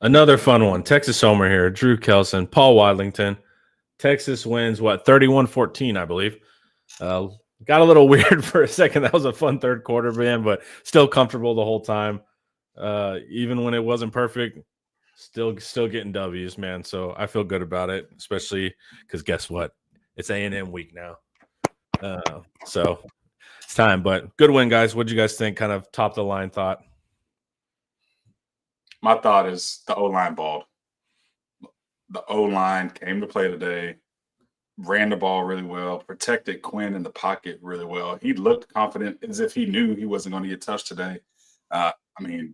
Another fun one. Texas Homer here. Drew Kelson, Paul Wadlington. Texas wins, 31-14, I believe. Got a little weird for a second. That was a fun third quarter, man, but still comfortable the whole time. Even when it wasn't perfect, still getting W's, man. So I feel good about it, especially because guess what? It's A&M week now. So it's time. But good win, guys. What did you guys think? Kind of top of the line thought. My thought is the O-line balled. The O-line came to play today, ran the ball really well, protected Quinn in the pocket really well. He looked confident as if he knew he wasn't going to get touched today. I mean,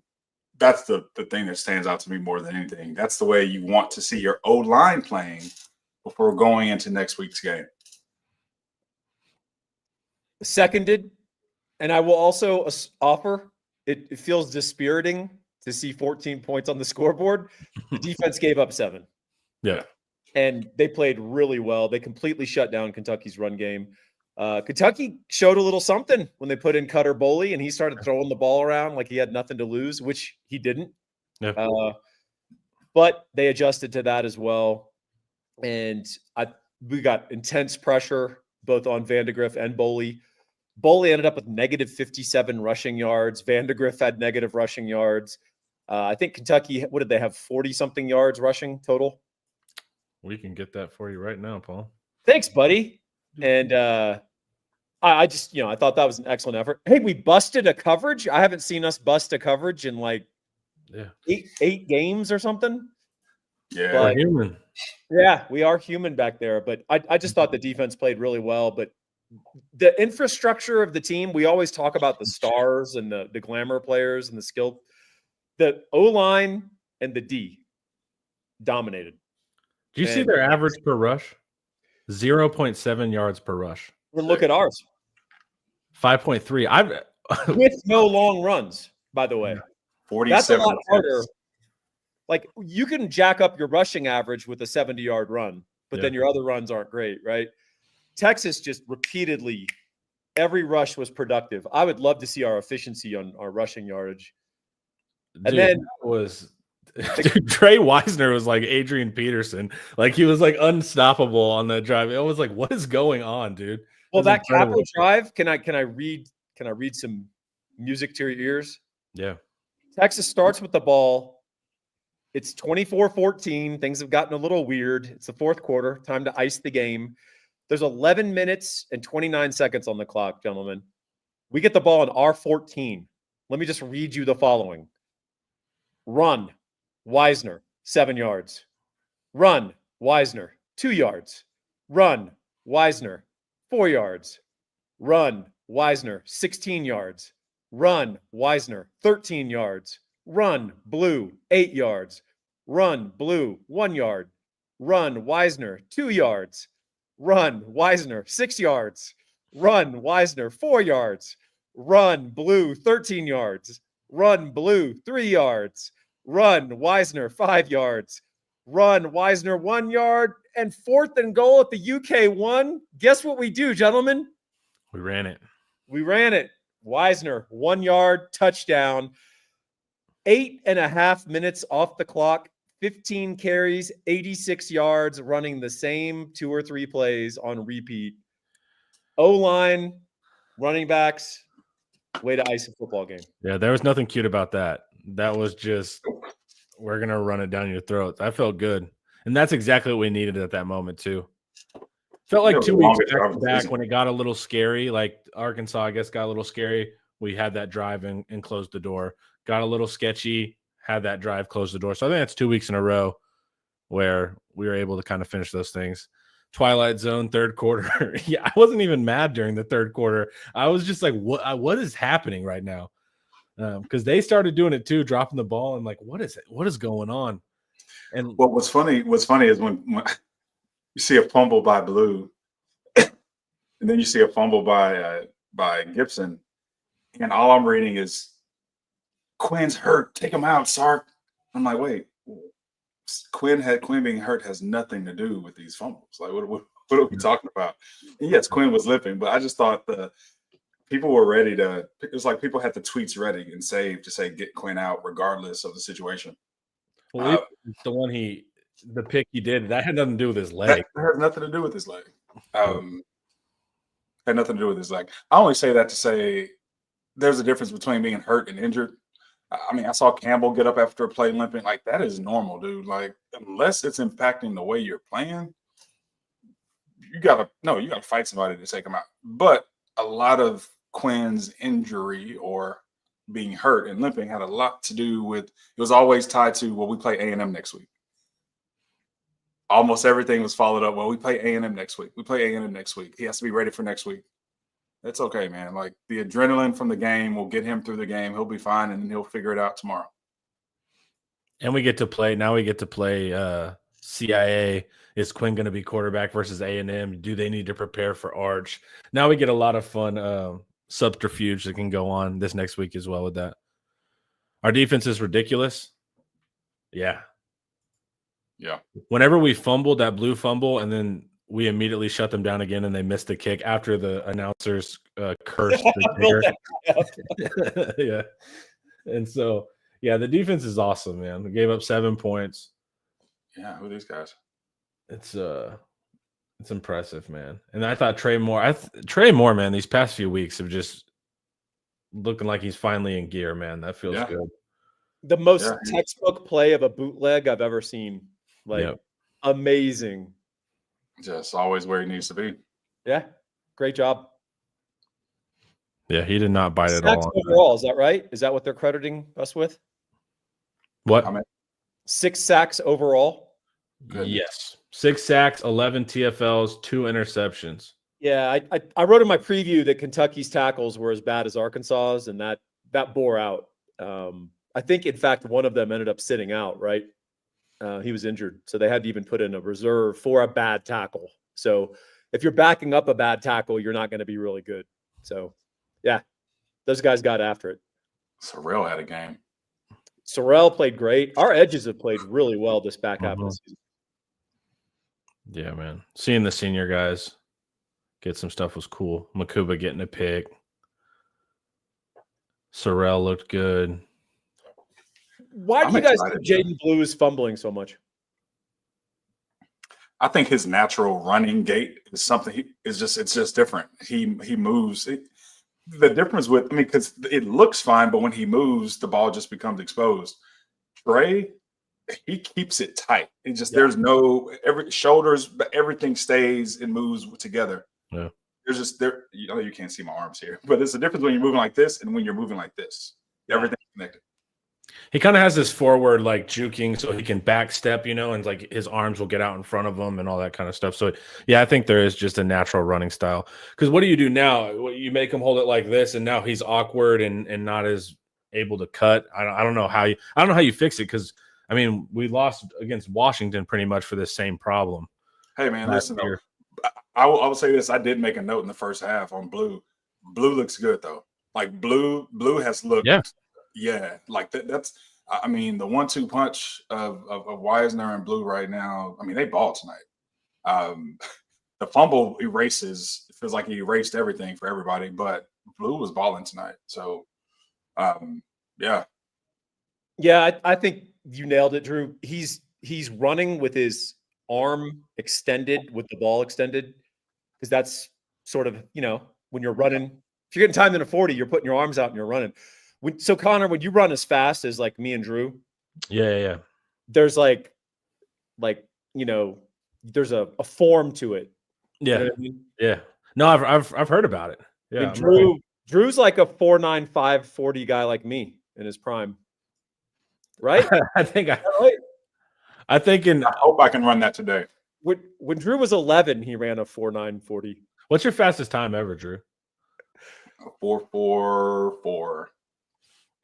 that's the thing that stands out to me more than anything. That's the way you want to see your O-line playing before going into next week's game. Seconded, and I will also offer it feels dispiriting to see 14 points on the scoreboard. The defense gave up 7. Yeah. And they played really well. They completely shut down Kentucky's run game. Kentucky showed a little something when they put in Cutter Boley, and he started throwing the ball around like he had nothing to lose, which he didn't. Yeah. But they adjusted to that as well. And we got intense pressure both on Vandegrift and Boley. Boley ended up with negative 57 rushing yards. Vandegrift had negative rushing yards. I think Kentucky, what did they have, 40-something yards rushing total? We can get that for you right now, Paul. Thanks, buddy. And I just, I thought that was an excellent effort. Hey, we busted a coverage. I haven't seen us bust a coverage in like 8 games or something. Yeah, we're human. Yeah, we are human back there. But I just thought the defense played really well. But the infrastructure of the team, we always talk about the stars and the glamour players and the skill. The O-line and the D dominated. Do you see their average per rush? 0.7 yards per rush. And look at ours. 5.3. With no long runs, by the way. 47. That's a lot harder. Like, you can jack up your rushing average with a 70-yard run, but then your other runs aren't great, right? Texas just repeatedly, every rush was productive. I would love to see our efficiency on our rushing yardage. And then Trey Wisner was like Adrian Peterson. Like, he was like unstoppable on that drive. It was like, what is going on, dude? Well, that Capo drive, can I read some music to your ears? Yeah. Texas starts with the ball. It's 24-14. Things have gotten a little weird. It's the fourth quarter. Time to ice the game. There's 11 minutes and 29 seconds on the clock, gentlemen. We get the ball on R14. Let me just read you the following. Run, Wisner, 7 yards. Run, Wisner, 2 yards. Run, Wisner, 4 yards. Run, Wisner, 16 yards. Run, Wisner, 13 yards. Run, Blue, 8 yards. Run, Blue, 1 yard. Run, Wisner, 2 yards. Run, Wisner, 6 yards. Run, Wisner, 4 yards. Run, Blue, 13 yards. Run, Blue, 3 yards. Run, Wisner, 5 yards. Run, Wisner, 1 yard. And 4th and goal at the UK 1. Guess what we do, gentlemen? We ran it. Wisner, 1 yard, touchdown. 8.5 minutes off the clock. 15 carries, 86 yards, running the same 2 or 3 plays on repeat. O-line, running backs, way to ice a football game. Yeah, there was nothing cute about that. That was just, we're going to run it down your throat. I felt good. And that's exactly what we needed at that moment, too. Felt like 2 weeks back when it got a little scary. Like Arkansas, I guess, got a little scary. We had that drive and closed the door. Got a little sketchy, had that drive, closed the door. So I think that's 2 weeks in a row where we were able to kind of finish those things. Twilight Zone, third quarter. Yeah, I wasn't even mad during the third quarter. I was just like, what is happening right now? Because they started doing it too, dropping the ball, and like, what is it? What is going on? And what's funny is when you see a fumble by Blue, and then you see a fumble by Gibson, and all I'm reading is Quinn's hurt. Take him out, Sark. I'm like, wait, Quinn being hurt has nothing to do with these fumbles. Like, what are we talking about? And yes, Quinn was limping, but I just thought the people were ready to. It was like people had the tweets ready and saved to say get Quinn out regardless of the situation. Well, the pick he did, that had nothing to do with his leg. That has nothing to do with his leg. Had nothing to do with his leg. I only say that to say there's a difference between being hurt and injured. I mean, I saw Campbell get up after a play limping. Like, that is normal, dude. Like, unless it's impacting the way you're playing, you gotta fight somebody to take him out. But a lot of Quinn's injury or being hurt and limping had a lot to do with, it was always tied to, well, we play A&M next week. Almost everything was followed up. Well, we play A&M next week. We play A&M next week. He has to be ready for next week. It's okay, man. Like, the adrenaline from the game will get him through the game. He'll be fine, and then he'll figure it out tomorrow. And we get to play CIA. Is Quinn going to be quarterback versus A&M? Do they need to prepare for Arch? Now we get a lot of fun subterfuge that can go on this next week as well with that. Our defense is ridiculous. Yeah. Yeah. Whenever we fumbled that blue fumble and then we immediately shut them down again and they missed the kick after the announcers cursed the kicker. Yeah. And so, yeah, the defense is awesome, man. We gave up 7 points. Yeah, who are these guys? It's impressive, man. And I thought Trey Moore, man, these past few weeks have just looking like he's finally in gear, man. That feels good. The most textbook play of a bootleg I've ever seen. Like, amazing. Just always where he needs to be. Yeah. Great job. Yeah, he did not bite at all. Overall, is that right? Is that what they're crediting us with? What? 6 sacks overall. Good. Yes. 6 sacks, 11 TFLs, 2 interceptions. Yeah, I wrote in my preview that Kentucky's tackles were as bad as Arkansas's, and that bore out. I think, in fact, one of them ended up sitting out, right? He was injured, so they had to even put in a reserve for a bad tackle. So if you're backing up a bad tackle, you're not going to be really good. So, yeah, those guys got after it. Sorrell had a game. Sorrell played great. Our edges have played really well this back half of the season. Yeah, man. Seeing the senior guys get some stuff was cool. Makuba getting a pick. Sorrell looked good. Why do you guys think Jaden Blue is fumbling so much? I think his natural running gait is something. It's just different. He moves. The difference with, because it looks fine, but when he moves, the ball just becomes exposed. Trey, he keeps it tight. It just there's no shoulders, but everything stays and moves together. Yeah. There's just you can't see my arms here, but there's a difference when you're moving like this and when you're moving like this. Everything's connected. He kind of has this forward like juking so he can backstep, and like his arms will get out in front of him and all that kind of stuff. So yeah, I think there is just a natural running style. Because what do you do now? You make him hold it like this, and now he's awkward and not as able to cut. I don't know how you fix it, because I mean, we lost against Washington pretty much for this same problem. Hey man, listen, I will say this. I did make a note in the first half on Blue. Blue looks good though. Like Blue has looked. Yeah, like that's. I mean, the 1-2 punch of Wisner and Blue right now. I mean, they ball tonight. The fumble erases. It feels like he erased everything for everybody. But Blue was balling tonight. So, yeah. Yeah, I think you nailed it, Drew. He's running with his arm extended, with the ball extended, because that's sort of, when you're running. If you're getting timed in a 40, you're putting your arms out and you're running. So Connor, when you run as fast as like me and Drew, yeah, there's there's a form to it. Yeah, you know what I mean? Yeah. No, I've heard about it. Yeah, Drew's like a 4.95 40 guy like me in his prime, right? I think I hope I can run that today. When Drew was 11, he ran a 4.9 40. What's your fastest time ever, Drew? 4.44.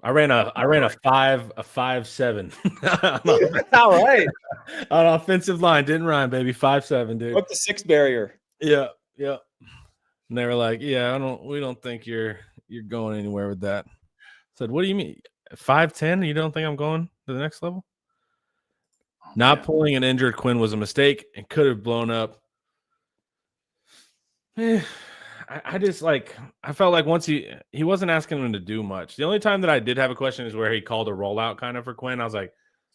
I ran a 5.7. All right. On offensive line, didn't rhyme, baby. 5.7, dude. Up the 6 barrier. Yeah. And they were like, "Yeah, we don't think you're going anywhere with that." I said, "What do you mean? 5.10? You don't think I'm going to the next level?" Not pulling an injured Quinn was a mistake and could have blown up. I just I felt like once he wasn't asking him to do much. The only time that I did have a question is where he called a rollout kind of for Quinn. I was like,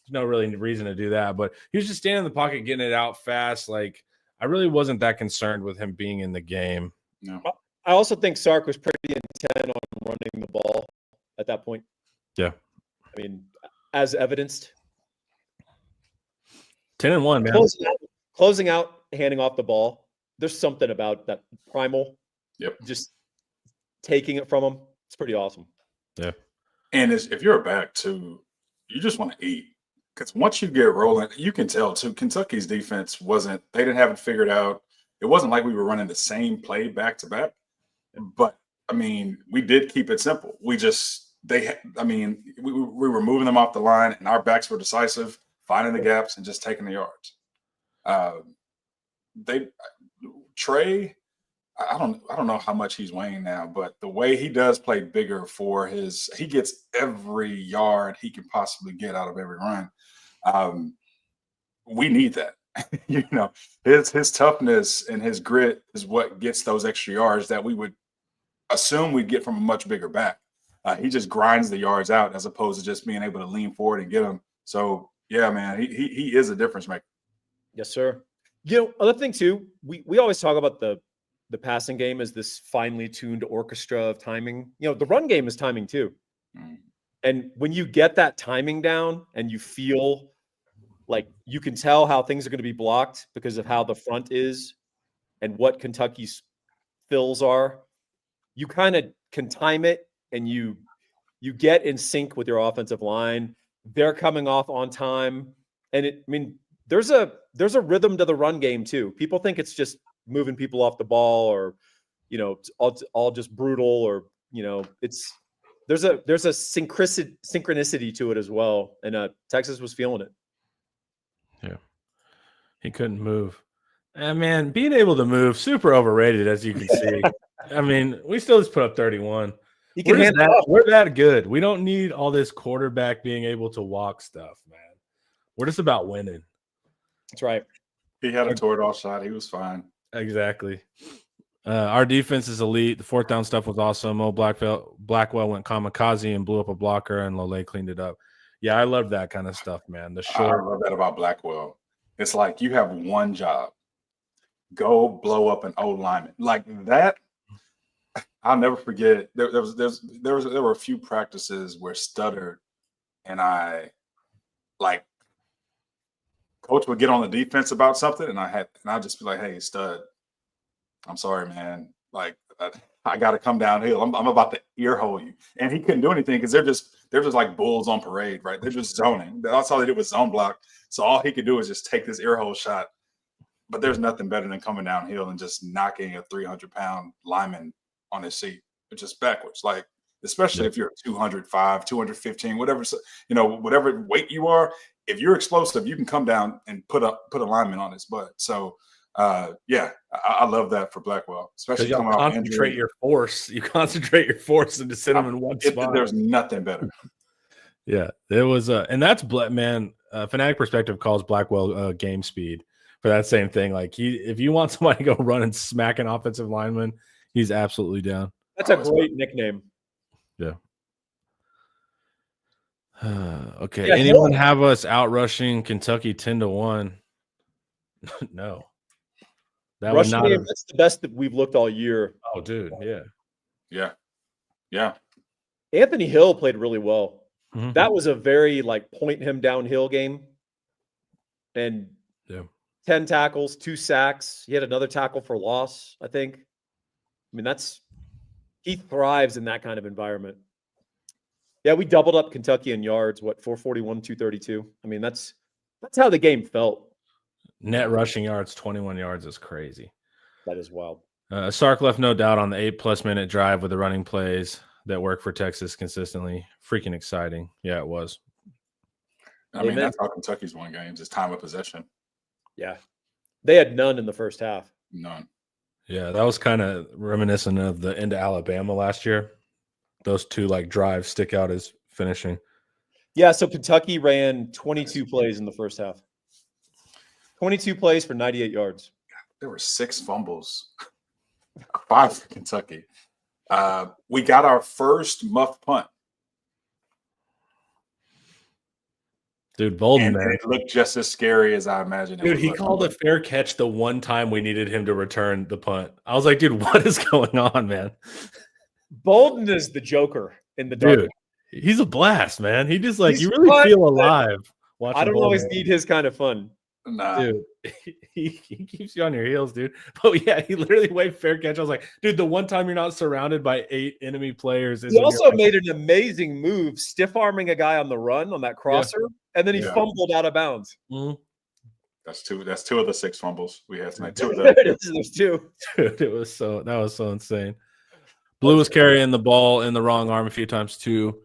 There's no really reason to do that. But he was just standing in the pocket, getting it out fast. Like, I really wasn't that concerned with him being in the game. No. I also think Sark was pretty intent on running the ball at that point. Yeah. I mean, as evidenced. 10-1, man. Closing out, handing off the ball. There's something about that primal. Yep. Just taking it from him. It's pretty awesome. Yeah. And if you're a back too, you just want to eat. Because once you get rolling, you can tell too, Kentucky's defense they didn't have it figured out. It wasn't like we were running the same play back to back. But I mean, we did keep it simple. We were moving them off the line and our backs were decisive, finding the gaps and just taking the yards. Trey, I don't know how much he's weighing now, but the way he does play bigger he gets every yard he can possibly get out of every run. We need that. His toughness and his grit is what gets those extra yards that we would assume we'd get from a much bigger back. He just grinds the yards out as opposed to just being able to lean forward and get them. So yeah, man, he is a difference maker. Yes, sir. Other thing too, we always talk about the passing game as this finely tuned orchestra of timing. The run game is timing too. And when you get that timing down and you feel like you can tell how things are going to be blocked because of how the front is and what Kentucky's fills are, you kind of can time it and you get in sync with your offensive line. They're coming off on time. And there's a rhythm to the run game too. People think it's just moving people off the ball or, it's all just brutal or, there's a synchronicity to it as well. And Texas was feeling it. Yeah. He couldn't move. And man, being able to move, super overrated, as you can see. We still just put up 31. We're that good. We don't need all this quarterback being able to walk stuff, man. We're just about winning. That's right. He had a toward off shot. He was fine. Exactly. Our defense is elite. The fourth down stuff was awesome. Blackwell went kamikaze and blew up a blocker, and Lole cleaned it up. Yeah, I love that kind of stuff, man. I love that about Blackwell. It's like you have one job. Go blow up an old lineman. Like that, I'll never forget. There were a few practices where stuttered, and coach would get on the defense about something, and I'd just be like, "Hey, stud, I'm sorry, man. Like, I got to come downhill. I'm about to earhole you." And he couldn't do anything because they're just like bulls on parade, right? They're just zoning. That's all they did was zone block. So all he could do is just take this earhole shot. But there's nothing better than coming downhill and just knocking a 300-pound lineman on his seat, which is backwards. Like, especially if you're 205, 215, whatever, whatever weight you are. If you're explosive, you can come down and put a lineman on his butt. So, I love that for Blackwell, especially coming off injury. Your force. You concentrate your force and just sit him in one spot. There's nothing better. Yeah, there was and that's Fanatic Perspective calls Blackwell game speed for that same thing. Like if you want somebody to go run and smack an offensive lineman, he's absolutely down. That's a great nickname. Yeah. Okay. Anyone have us out rushing Kentucky 10-1? No. That was not. That's the best that we've looked all year. Oh, dude. Yeah. Yeah. Anthony Hill played really well. Mm-hmm. That was a very point him downhill game. And 10 tackles, 2 sacks. He had another tackle for loss, I think. He thrives in that kind of environment. Yeah, we doubled up Kentucky in yards, 441, 232. That's how the game felt. Net rushing yards, 21 yards is crazy. That is wild. Sark left no doubt on the 8+ minute drive with the running plays that work for Texas consistently. Freaking exciting. Yeah, it was. That's how Kentucky's won games is time of possession. Yeah. They had none in the first half. None. Yeah, that was kind of reminiscent of the end of Alabama last year. Those two drives stick out as finishing. Yeah, so Kentucky ran 22 plays in the first half. 22 plays for 98 yards. There were 6 fumbles. 5 for Kentucky. We got our first muff punt. Dude, Bolden, and man. it looked just as scary as I imagined. Dude, he called a fair catch the one time we needed him to return the punt. I was like, dude, what is going on, man? Bolden is the Joker in the dark. Dude, he's a blast, man. He just you really feel alive watching. I don't Bolden. always need his kind of fun. Nah. Dude, he keeps you on your heels, dude. But yeah, he literally waved fair catch. I was like, dude, the one time you're not surrounded by 8 enemy players is. He also made an amazing move, stiff arming a guy on the run on that crosser, and then he fumbled out of bounds. Mm-hmm. That's two of the 6 fumbles we had tonight. Two of them. There's 2. Dude, that was so insane. Blue was carrying the ball in the wrong arm a few times too.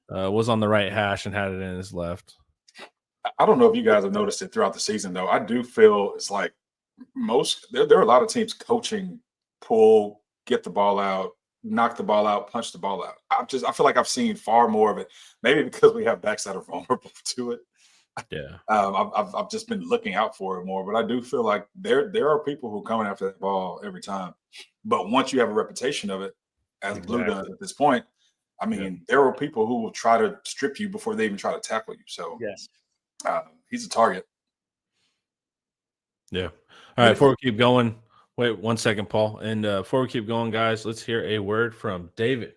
Was on the right hash and had it in his left. I don't know if you guys have noticed it throughout the season, though. I do feel it's like there are a lot of teams coaching, pull, get the ball out, knock the ball out, punch the ball out. I feel like I've seen far more of it. Maybe because we have backs that are vulnerable to it. Yeah. I've just been looking out for it more, but I do feel like there are people who come after that ball every time. But once you have a reputation of it, as Blue does at this point, I mean, there are people who will try to strip you before they even try to tackle you. So yes. He's a target. Yeah. All right. Before we keep going, wait 1 second, Paul. And before we keep going, guys, let's hear a word from David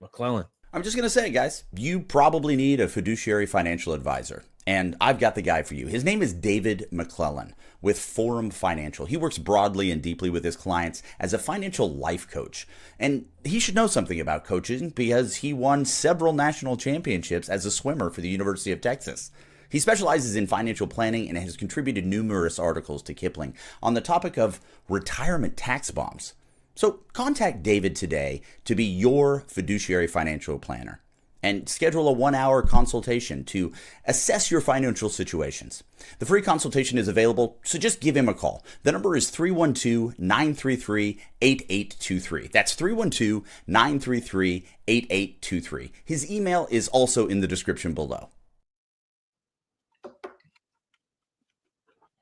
McClellan. I'm just going to say, guys, you probably need a fiduciary financial advisor. And I've got the guy for you. His name is David McClellan with Forum Financial. He works broadly and deeply with his clients as a financial life coach. And he should know something about coaching because he won several national championships as a swimmer for the University of Texas. He specializes in financial planning and has contributed numerous articles to Kiplinger on the topic of retirement tax bombs. So contact David today to be your fiduciary financial planner and schedule a 1-hour consultation to assess your financial situations. The free consultation is available, so just give him a call. The number is 312-933-8823. That's 312-933-8823. His email is also in the description below.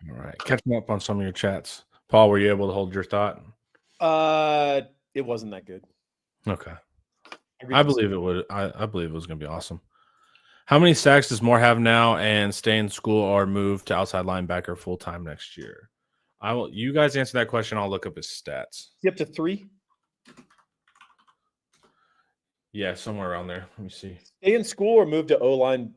All right. Catching up on some of your chats. Paul, were you able to hold your thought? It wasn't that good. Okay. I believe it would. I believe it was going to be awesome. How many sacks does Moore have now and stay in school or move to outside linebacker full time next year? You guys answer that question. I'll look up his stats. You up to 3? Yeah, somewhere around there. Let me see. Stay in school or move to O-line?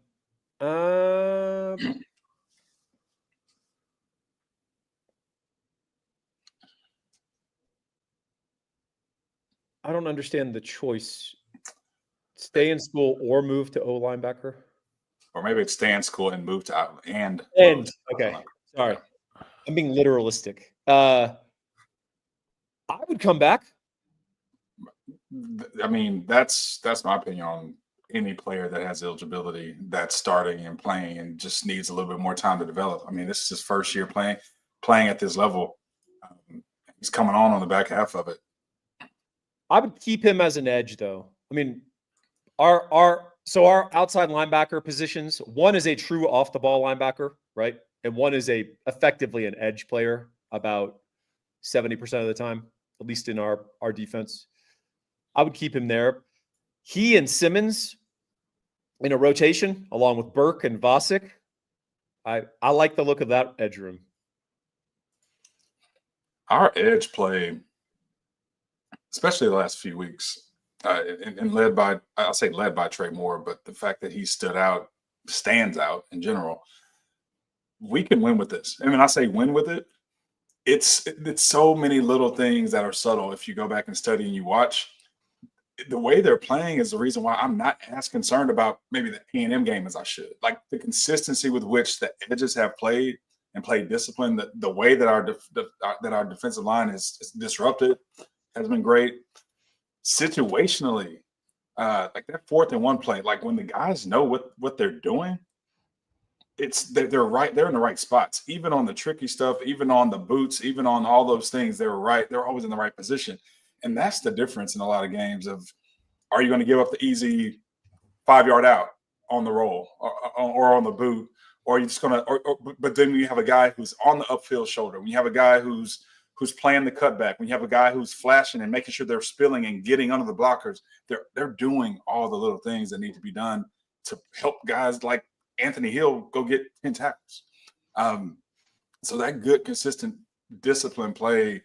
I don't understand the choice. Stay in school or move to O linebacker? Or maybe it's stay in school and move to out and. Okay. Sorry. I'm being literalistic. I would come back. I mean, that's my opinion on any player that has eligibility that's starting and playing and just needs a little bit more time to develop. I mean, this is his first year playing at this level. He's coming on the back half of it. I would keep him as an edge, though. I mean, our outside linebacker positions, one is a true off the ball linebacker, right? And one is effectively an edge player about 70% of the time, at least in our defense. I would keep him there. He and Simmons in a rotation, along with Burke and Vosick. I like the look of that edge room. Our edge play, especially the last few weeks, and led by Trey Moore, but the fact that he stands out in general, we can win with this. I mean, I say win with it. It's so many little things that are subtle. If you go back and study and you watch, the way they're playing is the reason why I'm not as concerned about maybe the A&M game as I should. Like the consistency with which the edges have played and played discipline, the way that our defensive line is disrupted has been great. Situationally, like that 4th and 1 play, like when the guys know what they're doing, they're right. They're in the right spots, even on the tricky stuff, even on the boots, even on all those things. They're right. They're always in the right position. And that's the difference in a lot of games of, are you going to give up the easy 5-yard out on the roll or on the boot, or are you just going to, but then you have a guy who's on the upfield shoulder. When you have a guy who's playing the cutback, when you have a guy who's flashing and making sure they're spilling and getting under the blockers, they're doing all the little things that need to be done to help guys like Anthony Hill go get 10 tackles. So that good, consistent, disciplined play,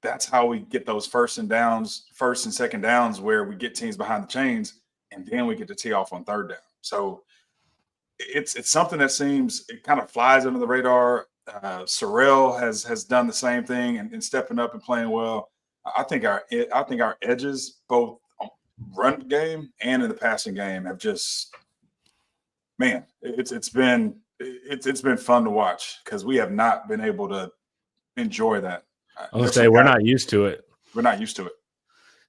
that's how we get those first and second downs where we get teams behind the chains, and then we get to tee off on third down. So it's something that seems it kind of flies under the radar. Sorrell has done the same thing and stepping up and playing well. I think our edges, both run game and in the passing game, have just, man, it's been fun to watch because we have not been able to enjoy that. I was gonna say we're not used to it. We're not used to it.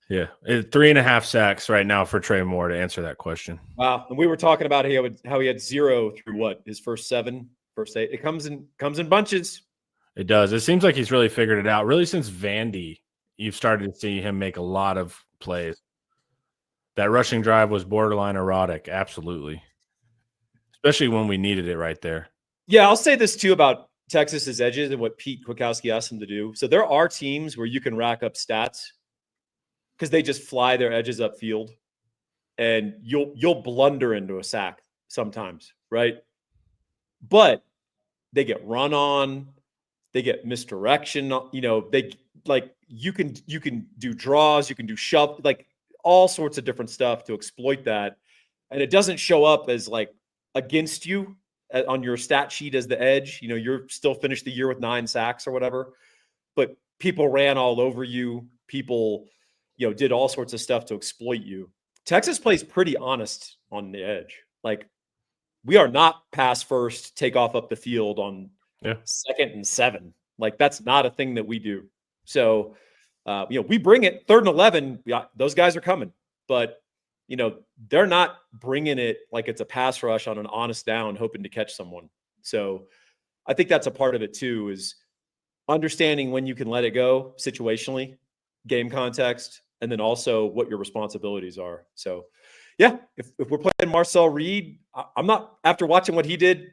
Yeah, 3.5 sacks right now for Trey Moore to answer that question. Wow, and we were talking about how he had 0 through his first 7, first 8. It comes in bunches. It does. It seems like he's really figured it out. Really, since Vandy, you've started to see him make a lot of plays. That rushing drive was borderline erotic, absolutely. Especially when we needed it right there. Yeah, I'll say this too about Texas's edges and what Pete Kwiatkowski asked them to do. So there are teams where you can rack up stats because they just fly their edges upfield, and you'll blunder into a sack sometimes, right? But they get run on, they get misdirection. They you can do draws, you can do shove, like all sorts of different stuff to exploit that, and it doesn't show up as like against you on your stat sheet as the edge. You're still finished the year with 9 sacks or whatever, but people ran all over you. People, did all sorts of stuff to exploit you. Texas plays pretty honest on the edge. Like, we are not pass first, take off up the field on 2nd and 7. Like, that's not a thing that we do. So, we bring it 3rd and 11. Those guys are coming, but they're not bringing it like it's a pass rush on an honest down, hoping to catch someone. So I think that's a part of it too, is understanding when you can let it go situationally, game context, and then also what your responsibilities are. So yeah, if we're playing Marcel Reed, I'm not, after watching what he did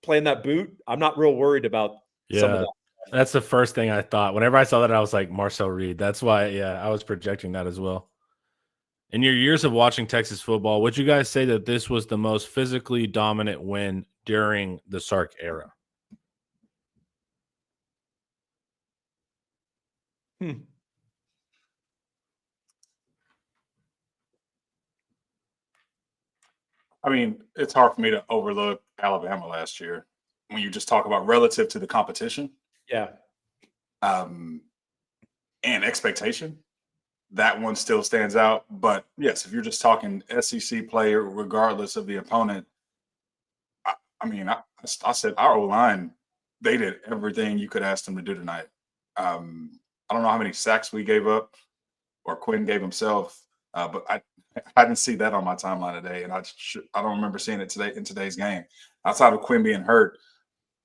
playing that boot, I'm not real worried about some of that. That's the first thing I thought. Whenever I saw that, I was like, Marcel Reed. That's why, I was projecting that as well. In your years of watching Texas football, would you guys say that this was the most physically dominant win during the Sark era? I mean, it's hard for me to overlook Alabama last year when you just talk about relative to the competition. Yeah. And expectation. That one still stands out. But yes, if you're just talking SEC player, regardless of the opponent, I said our O-line, they did everything you could ask them to do tonight. I don't know how many sacks we gave up or Quinn gave himself, but I didn't see that on my timeline today, and I don't remember seeing it today in today's game. Outside of Quinn being hurt,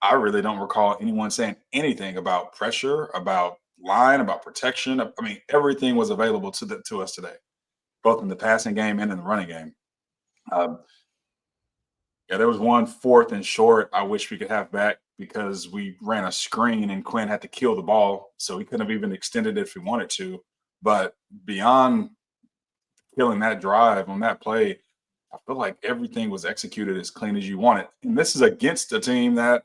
I really don't recall anyone saying anything about pressure, about line, about protection. I mean, everything was available to us today, both in the passing game and in the running game. There was one 4th and short I wish we could have back because we ran a screen and Quinn had to kill the ball, so he couldn't have even extended it if he wanted to. But beyond killing that drive on that play, I feel like everything was executed as clean as you want it. And this is against a team that,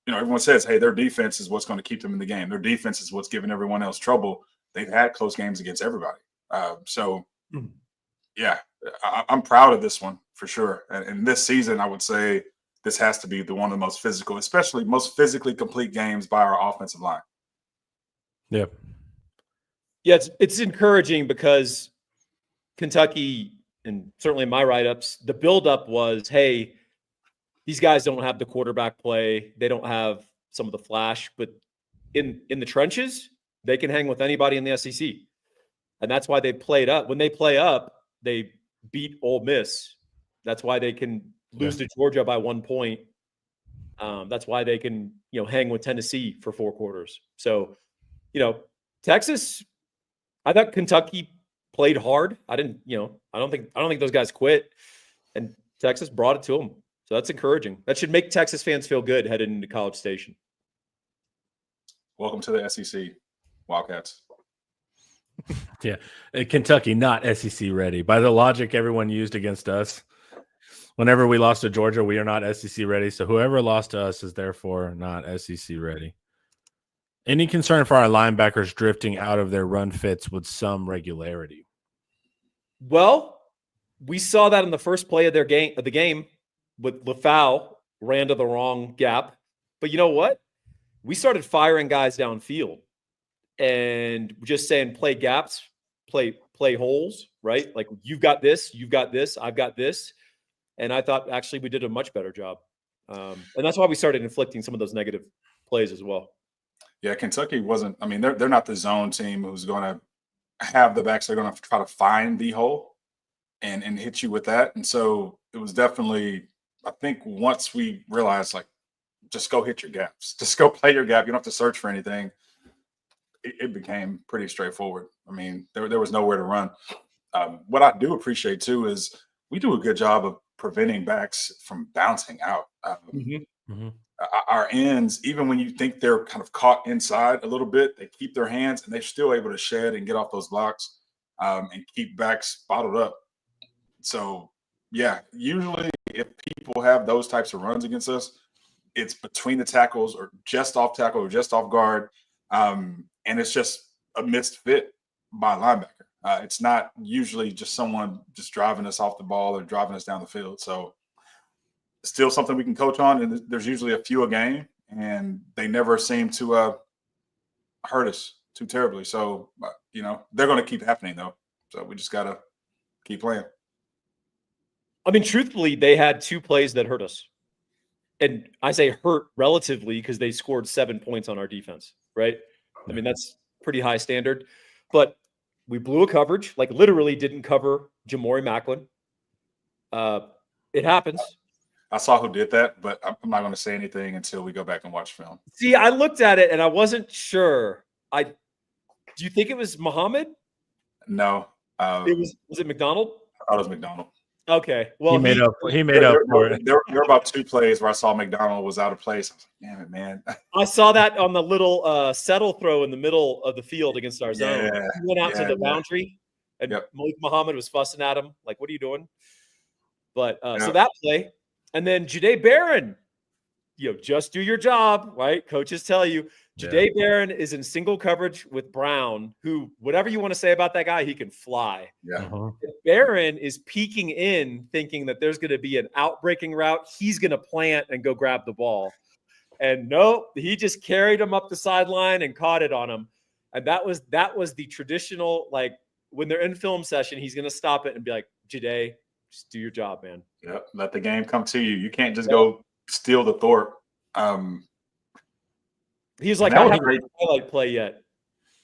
everyone says, hey, their defense is what's going to keep them in the game. Their defense is what's giving everyone else trouble. They've had close games against everybody. Yeah, I'm proud of this one for sure. And this season, I would say this has to be one of the most physical, especially most physically complete games by our offensive line. Yeah. Yeah, it's encouraging because Kentucky, and certainly in my write-ups, the buildup was, hey, these guys don't have the quarterback play. They don't have some of the flash, but in the trenches, they can hang with anybody in the SEC. And that's why they played up. When they play up, they beat Ole Miss. That's why they can lose to Georgia by 1 point. That's why they can, hang with Tennessee for 4 quarters. So, Texas, I thought Kentucky played hard. I don't think those guys quit, and Texas brought it to them. So that's encouraging. That should make Texas fans feel good headed into College Station. Welcome to the SEC, Wildcats. Yeah, Kentucky not SEC ready by the logic everyone used against us. Whenever we lost to Georgia, we are not SEC ready. So whoever lost to us is therefore not SEC ready. Any concern for our linebackers drifting out of their run fits with some regularity? Well, we saw that in the first play of the game with LaFau ran to the wrong gap. But you know what? We started firing guys downfield and just saying play gaps, play holes, right? Like you've got this, I've got this. And I thought actually we did a much better job. And that's why we started inflicting some of those negative plays as well. Yeah, Kentucky wasn't. I mean, they're not the zone team who's going to have the backs. They're going to try to find the hole and hit you with that. And so it was definitely. I think once we realized, like, just go hit your gaps, just go play your gap. You don't have to search for anything. It became pretty straightforward. I mean, there was nowhere to run. What I do appreciate too is we do a good job of preventing backs from bouncing out. Our ends, even when you think they're kind of caught inside a little bit, they keep their hands and they're still able to shed and get off those blocks and keep backs bottled up. So, yeah, usually if people have those types of runs against us, it's between the tackles or just off tackle or just off guard. And it's just a missed fit by a linebacker. It's not usually just someone just driving us off the ball or driving us down the field. So still something we can coach on. And there's usually a few a game, and they never seem to hurt us too terribly. So, they're going to keep happening, though. So we just got to keep playing. I mean, truthfully, they had 2 plays that hurt us. And I say hurt relatively because they scored 7 points on our defense, right? I mean, that's pretty high standard. But we blew a coverage, like literally didn't cover Jamori Macklin. It happens. I saw who did that, but I'm not going to say anything until we go back and watch film. See, I looked at it and I wasn't sure. Do you think it was Muhammad? No. Was it McDonald? I thought it was McDonald. Okay. Well, he made up for it. There were about 2 plays where I saw McDonald was out of place. I was like, damn it, man. I saw that on the little settle throw in the middle of the field against our zone. Yeah, he went out to the boundary, and Malik Muhammad was fussing at him, like, what are you doing? But so that play. And then Jahdae Barron, just do your job, right? Coaches tell you. Jahdae Barron is in single coverage with Brown, who, whatever you want to say about that guy, he can fly. Yeah. Barron is peeking in, thinking that there's going to be an outbreaking route. He's going to plant and go grab the ball. And nope, he just carried him up the sideline and caught it on him. And that was the traditional, like, when they're in film session, he's going to stop it and be like, Jahdae, just do your job, man. Yeah, let the game come to you. You can't just go steal the Thorpe. He's like, I haven't had a highlight play yet.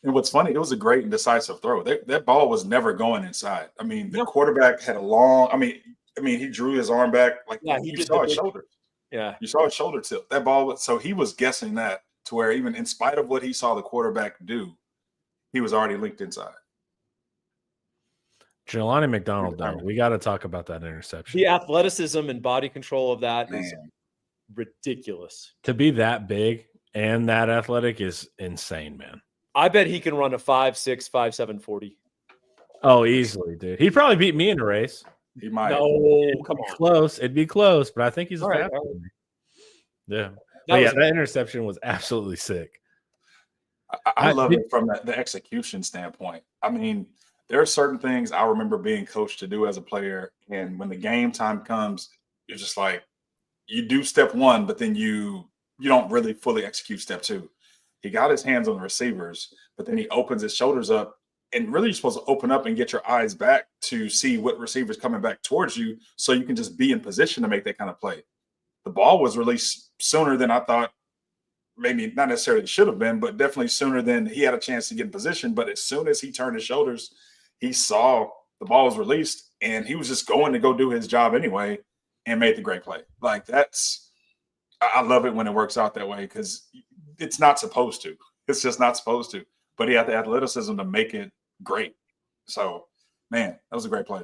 And what's funny, it was a great and decisive throw. That ball was never going inside. I mean, the quarterback had a long. I mean, he drew his arm back. Like, you saw his shoulder. Yeah, you saw his shoulder tilt. That ball. So he was guessing that to where even in spite of what he saw the quarterback do, he was already linked inside. Jelani McDonald, though, we got to talk about that interception. The athleticism and body control of that is ridiculous. To be that big and that athletic is insane, man. I bet he can run a 5.6, 5.7 40. Oh, easily, dude. He'd probably beat me in a race. He might. No, come on. Close. It'd be close, but I think he's faster than me. Yeah. That interception was absolutely sick. I love it from the execution standpoint. I mean, there are certain things I remember being coached to do as a player, and when the game time comes, you're just like, you do step 1, but then you don't really fully execute step 2. He got his hands on the receivers, but then he opens his shoulders up, and really you're supposed to open up and get your eyes back to see what receiver's coming back towards you so you can just be in position to make that kind of play. The ball was released sooner than I thought, maybe not necessarily should have been, but definitely sooner than he had a chance to get in position. But as soon as he turned his shoulders, he saw the ball was released, and he was just going to go do his job anyway and made the great play. Like, I love it when it works out that way because it's not supposed to. It's just not supposed to. But he had the athleticism to make it great. So, man, that was a great play.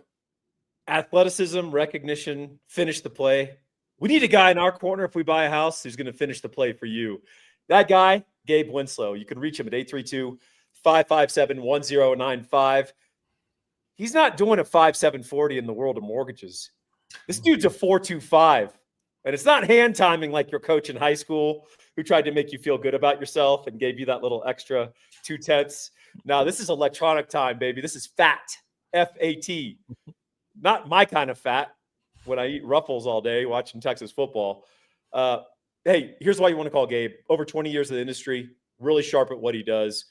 Athleticism, recognition, finish the play. We need a guy in our corner if we buy a house who's going to finish the play for you. That guy, Gabe Winslow. You can reach him at 832-557-1095. He's not doing a 5.7 40 in the world of mortgages. This dude's a 4.25, and it's not hand timing like your coach in high school who tried to make you feel good about yourself and gave you that little extra 2/10. Now this is electronic time, baby. This is fat, F-A-T. Not my kind of fat when I eat Ruffles all day watching Texas football. Hey, here's why you want to call Gabe. Over 20 years in the industry, really sharp at what he does.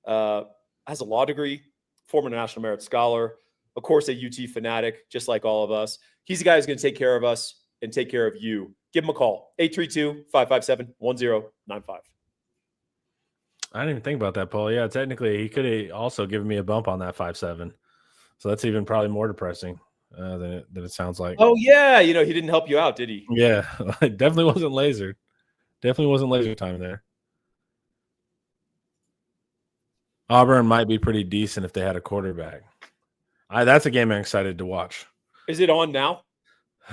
Has a law degree, former National Merit Scholar, of course, a UT fanatic, just like all of us. He's the guy who's going to take care of us and take care of you. Give him a call, 832-557-1095. I didn't even think about that, Paul. Yeah, technically, he could have also given me a bump on that 5.7. So that's even probably more depressing than it sounds like. Oh, yeah. He didn't help you out, did he? Yeah, it definitely wasn't laser. Definitely wasn't laser time there. Auburn might be pretty decent if they had a quarterback. That's a game I'm excited to watch. Is it on now?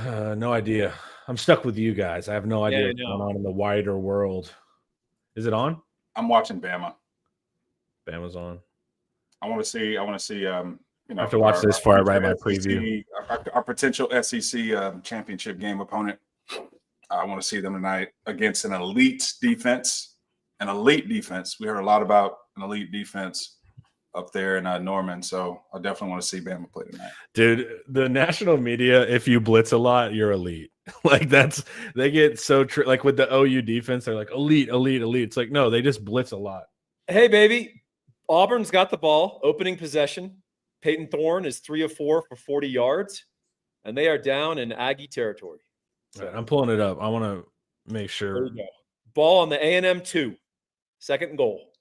No idea. I'm stuck with you guys. I have no idea what's going on in the wider world. Is it on? I'm watching Bama. Bama's on. I want to see. I have to watch this far. Write my preview. Our potential SEC championship game opponent. I want to see them tonight against an elite defense. An elite defense. We heard a lot about an elite defense up there in Norman, so I definitely want to see Bama play tonight. Dude, the national media, if you blitz a lot, you're elite. Like they get so like with the OU defense, they're like elite. It's like, no, they just blitz a lot. Hey, baby, Auburn's got the ball, opening possession. Peyton Thorne is 3 of 4 for 40 yards, and they are down in Aggie territory. So, right, I'm pulling it up. I want to make sure. There you go. Ball on the A&M 2, second and goal.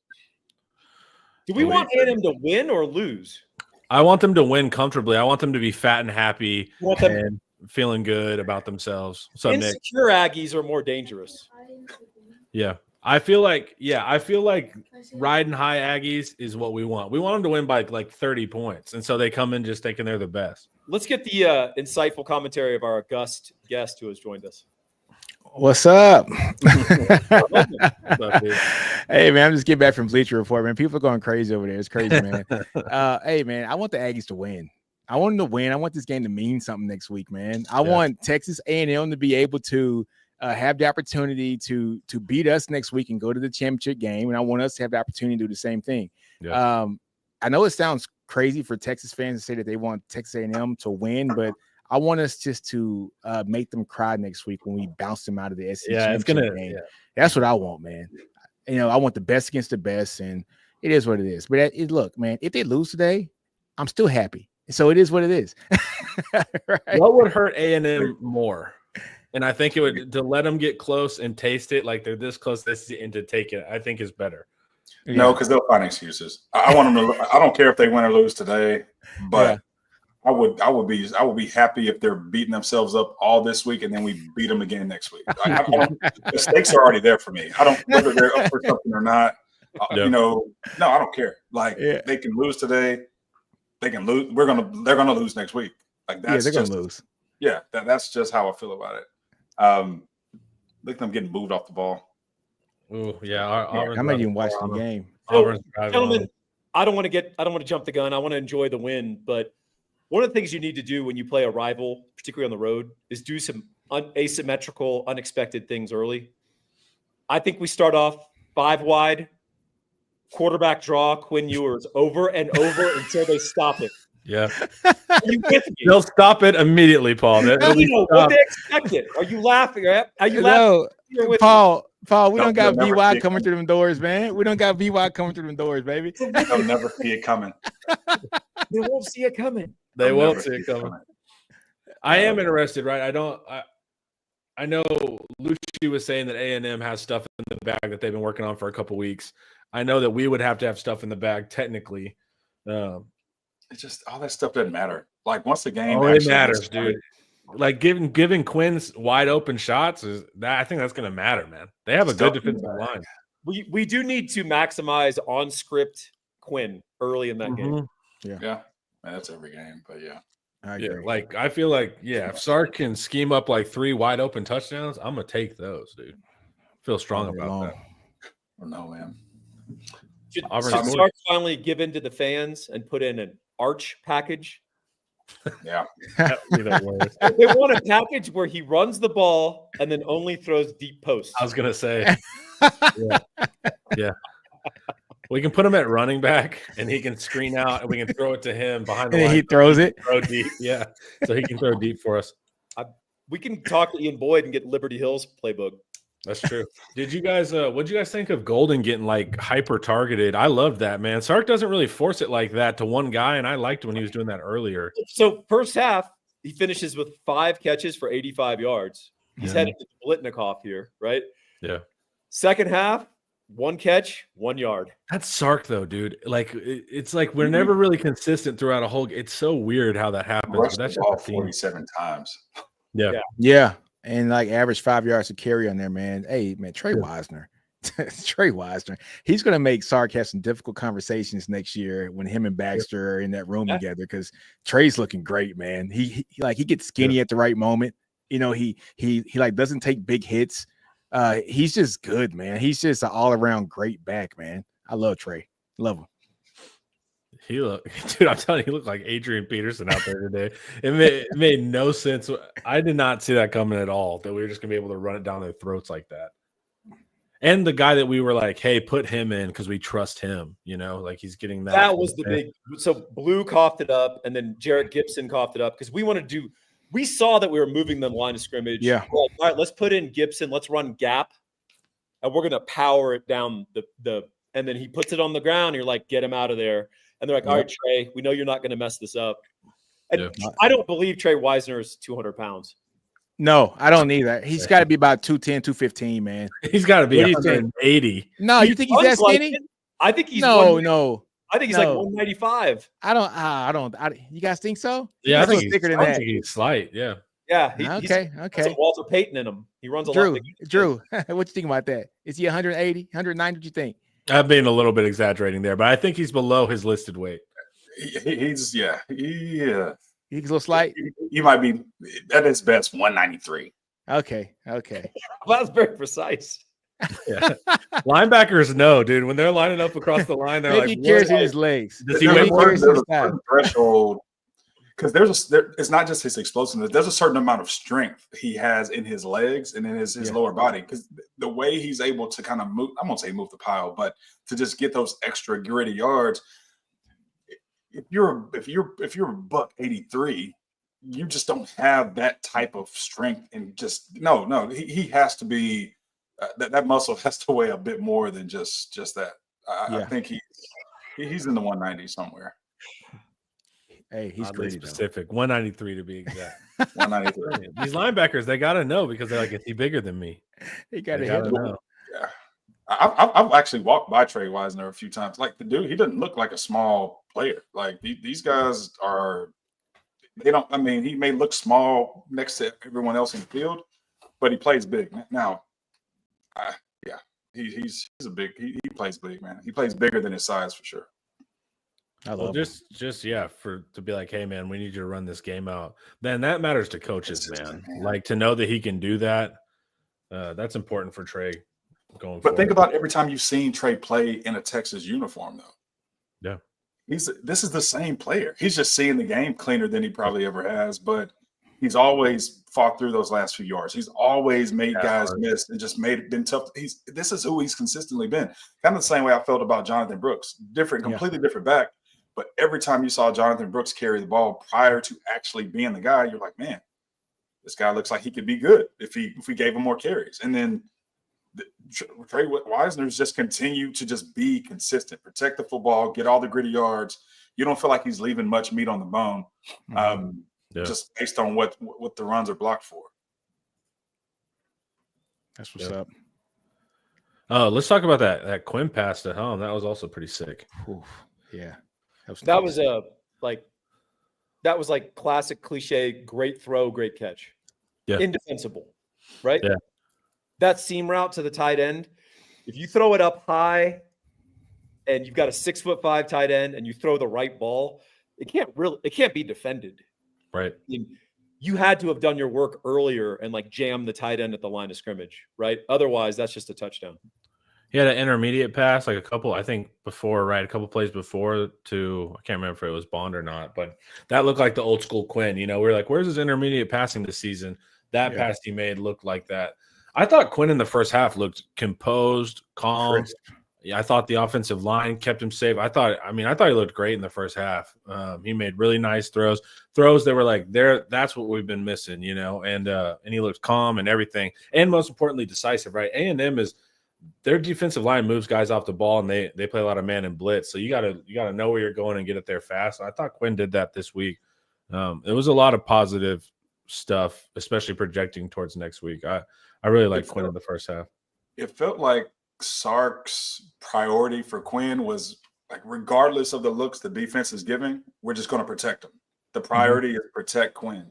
Do we want A&M to win or lose? I want them to win comfortably. I want them to be fat and happy and feeling good about themselves. So insecure Aggies are more dangerous. Yeah. I feel like riding high Aggies is what we want. We want them to win by like 30 points. And so they come in just thinking they're the best. Let's get the insightful commentary of our august guest who has joined us. What's up? Hey, man, I'm just getting back from Bleacher Report, man. People are going crazy over there. It's crazy, man. Hey, man, I want the Aggies to win. I want them to win. I want this game to mean something next week, man. I want Texas A&M to be able to have the opportunity to beat us next week and go to the championship game, and I want us to have the opportunity to do the same thing. Yeah. I know it sounds crazy for Texas fans to say that they want Texas A&M to win, but I want us just to make them cry next week when we bounce them out of the SEC. Yeah, it's gonna. Game. Yeah. That's what I want, man. I want the best against the best, and it is what it is. But look, man, if they lose today, I'm still happy. So it is what it is. Right? What would hurt A&M more? And I think it would to let them get close and taste it like they're this close and to take it. I think is better. No, because they'll find excuses. I want them to. I don't care if they win or lose today, but. Yeah. I would be happy if they're beating themselves up all this week and then we beat them again next week. The stakes are already there for me. I don't whether they're up for something or not. No, I don't care. Like they can lose today, they can lose. They're gonna lose next week. Like that's they're gonna lose. Yeah, that's just how I feel about it. Look at them getting moved off the ball. Oh yeah, I'm not even watching the game. Gentlemen, I don't want to jump the gun. I want to enjoy the win, but. One of the things you need to do when you play a rival, particularly on the road, is do some asymmetrical, unexpected things early. I think we start off 5 wide, quarterback draw, Quinn Ewers, over and over until they stop it. Yeah. Are you with me? They'll stop it immediately, Paul. What they expect it. Are you laughing? Are you laughing? Paul, we don't got VY coming through them doors, man. We don't got VY coming through them doors, baby. They'll never see it coming. They won't see it coming. They won't see it coming. I am interested, right? I know Lucci was saying that A&M has stuff in the bag that they've been working on for a couple weeks. I know that we would have to have stuff in the bag technically. It's just all that stuff doesn't matter. Like once the game, it matters, dude. Like giving Quinn's wide open shots I think that's going to matter, man. They have a good defensive line. We do need to maximize on script Quinn early in that game. Yeah. That's every game, but I feel like if Sark can scheme up like 3 wide open touchdowns, I'm gonna take those, dude. Feel strong about that. Oh, no, man. Should Sark finally give in to the fans and put in an arch package? Yeah. That would be the worst. They want a package where he runs the ball and then only throws deep posts. I was gonna say, yeah. We can put him at running back, and he can screen out, and we can throw it to him behind the And line. he throws it. Throw deep, yeah. So he can throw deep for us. We can talk to Ian Boyd and get Liberty Hill's playbook. That's true. Did you guys? What did you guys think of Golden getting like hyper targeted? I loved that, man. Sark doesn't really force it like that to one guy, and I liked when he was doing that earlier. So first half, he finishes with 5 catches for 85 yards. He's headed to Blitnikoff here, right? Yeah. Second half, 1 catch, 1 yard. That's Sark though, dude. Like it's like we're never really consistent throughout a whole. It's so weird how that happens. But Rushed that's the ball just a team. 47 times. Yeah. Yeah. And like average 5 yards to carry on there, man. Hey, man, Trey Wisner. Trey Wisner. He's going to make Sark have some difficult conversations next year when him and Baxter are in that room together, because Trey's looking great, man. He gets skinny at the right moment. You know, he like doesn't take big hits. He's just good, man. He's just an all-around great back, man. I love Trey. Love him. Dude, I'm telling you, he looked like Adrian Peterson out there today. It made no sense. I did not see that coming at all, that we were just going to be able to run it down their throats like that. And the guy that we were like, hey, put him in because we trust him, you know, like he's getting that. That was the big. So Blue coughed it up, and then Jarrett Gibson coughed it up because we saw that we were moving the line of scrimmage. Yeah. We're like, all right, let's put in Gibson. Let's run gap, and we're going to power it down and then he puts it on the ground. You're like, get him out of there. And they're like, all right, Trey, we know you're not going to mess this up. And I don't believe Trey Wisner is 200 pounds. No, I don't need that. He's got to be about 210, 215, man. He's got to be What do you think? 180. No, you think he's that skinny? I think he's no. I think he's like 195. I don't. You guys think so? Yeah, I think thicker than that. he's slight. Yeah. Yeah. Okay. He's got Walter Payton in him. He runs a Drew, lot. Drew, what you think about that? Is he 180, 190? What you think? I've been a little bit exaggerating there, but I think he's below his listed weight. He's He's a little slight. He might be at his best 193. Okay. Well, that's very precise. Yeah. Linebackers know, dude. When they're lining up across the line, they're Maybe like, he carries in his legs. Does he There's weigh a certain threshold, because it's not just his explosiveness. There's a certain amount of strength he has in his legs and in his lower body, because the way he's able to kind of move, I won't say move the pile, but to just get those extra gritty yards. If you're a buck 83, you just don't have that type of strength, and just he has to be that muscle has to weigh a bit more than just that. I think he's in the 190 somewhere. Hey, he's oddly crazy. specific. 193 to be exact. 193. These linebackers, they got to know, because they're like, is he bigger than me? He got They to gotta know. Yeah. I've actually walked by Trey Wisner a few times. Like, the dude, he doesn't look like a small player. Like, these guys he may look small next to everyone else in the field, but he plays big. Now, he's a big, he plays big, man. He plays bigger than his size for sure. I love to be like, hey man, we need you to run this game out. Then that matters to coaches, man. Like, to know that he can do that. That's important for Trey going forward. But think about every time you've seen Trey play in a Texas uniform, though. Yeah. This is the same player. He's just seeing the game cleaner than he probably ever has, but he's always fought through those last few yards. He's always made guys miss and just been tough. This is who he's consistently been. Kind of the same way I felt about Jonathan Brooks. Completely different back. But every time you saw Jonathan Brooks carry the ball prior to actually being the guy, you're like, man, this guy looks like he could be good if we gave him more carries. And then Trey Wisner's just continue to just be consistent, protect the football, get all the gritty yards. You don't feel like he's leaving much meat on the bone, just based on what the runs are blocked for. That's what's up. Let's talk about that Quinn pass to home. That was also pretty sick. Oof. Yeah. That was like classic cliche, great throw, great catch. Yeah. Indefensible, right? Yeah. That seam route to the tight end, if you throw it up high and you've got a 6'5" tight end and you throw the right ball, it can't be defended. Right. I mean, you had to have done your work earlier and like jam the tight end at the line of scrimmage, right? Otherwise, that's just a touchdown. He had an intermediate pass, like a couple plays before to, I can't remember if it was Bond or not, but that looked like the old school Quinn. You know, we were like, where's his intermediate passing this season? That pass he made looked like that. I thought Quinn in the first half looked composed, calm. Crisp. Yeah, I thought the offensive line kept him safe. I thought he looked great in the first half. He made really nice throws that were like there. That's what we've been missing, you know. And he looked calm and everything, and most importantly, decisive. Right? A&M is their defensive line moves guys off the ball, and they play a lot of man and blitz. So you gotta know where you're going and get it there fast. And I thought Quinn did that this week. It was a lot of positive stuff, especially projecting towards next week. I really like Quinn in the first half. It felt like Sark's priority for Quinn was like, regardless of the looks the defense is giving, we're just going to protect him. The priority is protect Quinn.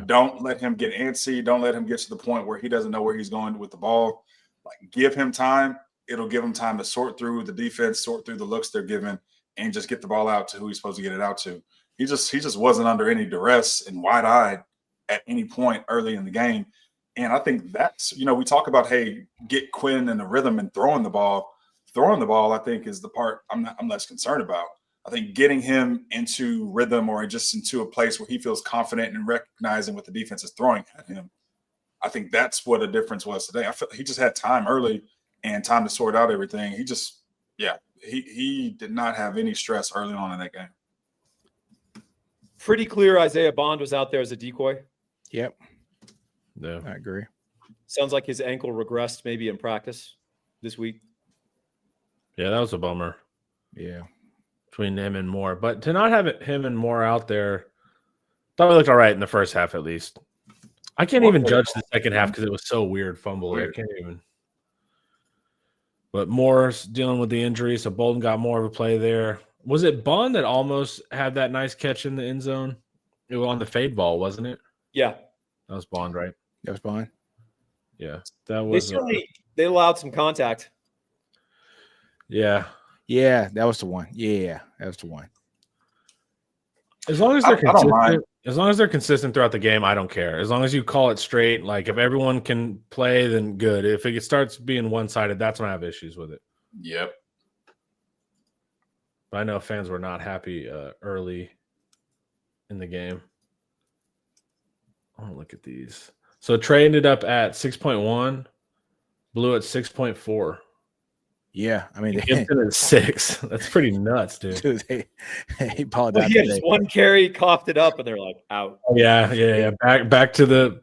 Don't let him get antsy. Don't let him get to the point where he doesn't know where he's going with the ball. Like, give him time. It'll give him time to sort through the defense, sort through the looks they're giving, and just get the ball out to who he's supposed to get it out to. He just wasn't under any duress and wide-eyed at any point early in the game. And I think that's, we talk about, hey, get Quinn in the rhythm and throwing the ball. Throwing the ball, I think, is the part I'm less concerned about. I think getting him into rhythm or just into a place where he feels confident and recognizing what the defense is throwing at him, I think that's what a difference was today. I feel he just had time early and time to sort out everything. He did not have any stress early on in that game. Pretty clear Isaiah Bond was out there as a decoy. Yep. Yeah, I agree. Sounds like his ankle regressed maybe in practice this week. Yeah, that was a bummer. Yeah. Between him and Moore. But to not have him and Moore out there, thought we looked all right in the first half at least. I can't even judge the second half because it was so weird fumble. I can't even. But Moore's dealing with the injury, so Bolden got more of a play there. Was it Bond that almost had that nice catch in the end zone? It was on the fade ball, wasn't it? Yeah. That was Bond, right? That was fine. Yeah. That was they allowed some contact. Yeah. Yeah, that was the one. Yeah, that was the one. As long as they're consistent, as long as they're consistent throughout the game, I don't care. As long as you call it straight, like if everyone can play, then good. If it starts being one-sided, that's when I have issues with it. Yep. But I know fans were not happy early in the game. Oh, look at these. So Trey ended up at 6.1, Blue at 6.4. Yeah, I mean, Gibson at 6. That's pretty nuts, dude. Dude, they balled out. He had just one carry, coughed it up, and they're like, out. Yeah. Back to the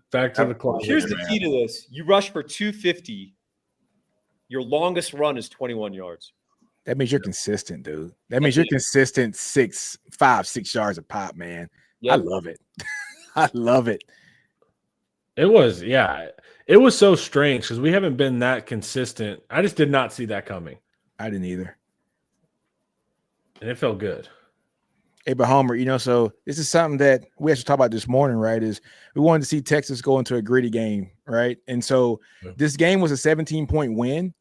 clock. Here's the key to this: you rush for 250. Your longest run is 21 yards. That means you're consistent, dude. That means you're consistent 5, 6 yards a pop, man. Yep. I love it. I love it. It was so strange because we haven't been that consistent. I just did not see that coming. I didn't either. And it felt good. Hey, but Homer, so this is something that we actually talked about this morning, right? Is we wanted to see Texas go into a gritty game, right? And so this game was a 17-point win,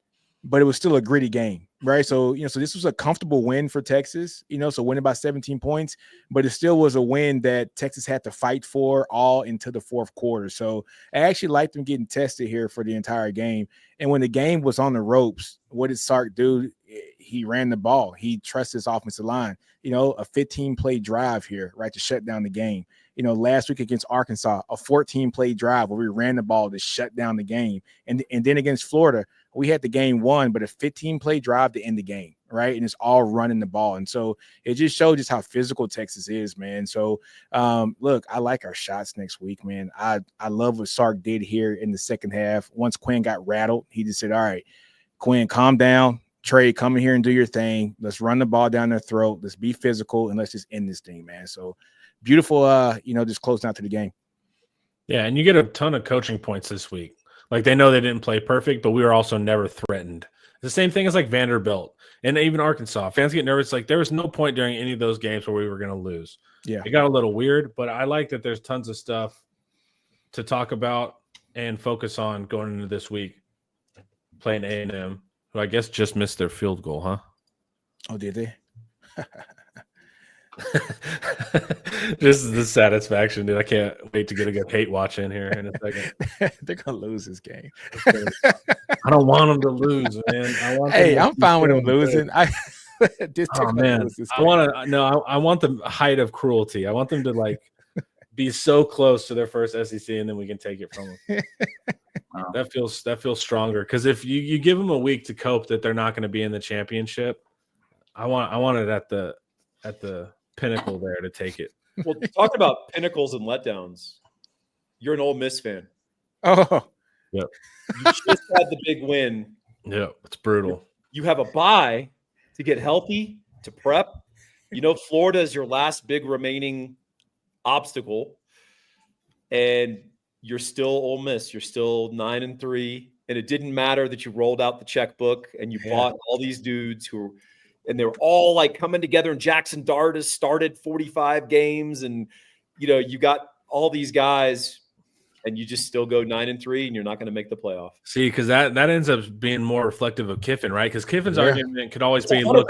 but it was still a gritty game, right? So, so this was a comfortable win for Texas, so winning by 17 points, but it still was a win that Texas had to fight for all into the fourth quarter. So I actually liked them getting tested here for the entire game. And when the game was on the ropes, what did Sark do? He ran the ball. He trusts his offensive line, a 15-play drive here, right, to shut down the game. Last week against Arkansas, a 14-play drive where we ran the ball to shut down the game. And then against Florida, we had the game won, but a 15-play drive to end the game, right? And it's all running the ball. And so it just showed just how physical Texas is, man. So, look, I like our shots next week, man. I love what Sark did here in the second half. Once Quinn got rattled, he just said, all right, Quinn, calm down. Trey, come in here and do your thing. Let's run the ball down their throat. Let's be physical, and let's just end this thing, man. So beautiful, just closing out to the game. Yeah, and you get a ton of coaching points this week. Like, they know they didn't play perfect, but we were also never threatened. The same thing as like Vanderbilt and even Arkansas. Fans get nervous. Like, there was no point during any of those games where we were going to lose. Yeah. It got a little weird, but I like that there's tons of stuff to talk about and focus on going into this week. Playing A&M, who I guess just missed their field goal, huh? Oh, did they? This is the satisfaction, dude. I can't wait to get a good hate watch in here in a second. They're gonna lose this game. I don't want them to lose, man. I'm fine with them losing. Oh man, I want the height of cruelty. I want them to like be so close to their first SEC, and then we can take it from them. That feels stronger because if you give them a week to cope that they're not going to be in the championship, I want it at the pinnacle there to take it. Well, talking about pinnacles and letdowns, you're an Ole Miss fan. Oh, yep. You just had the big win. Yeah, it's brutal. You have a bye to get healthy, to prep. Florida is your last big remaining obstacle, and you're still Ole Miss. You're still 9-3, and it didn't matter that you rolled out the checkbook and you bought all these dudes and they were all like coming together. And Jackson Dart has started 45 games, and you got all these guys, and you just still go 9-3, and you're not going to make the playoff. See, because that ends up being more reflective of Kiffin, right? Because Kiffin's argument could always be, 100%. look,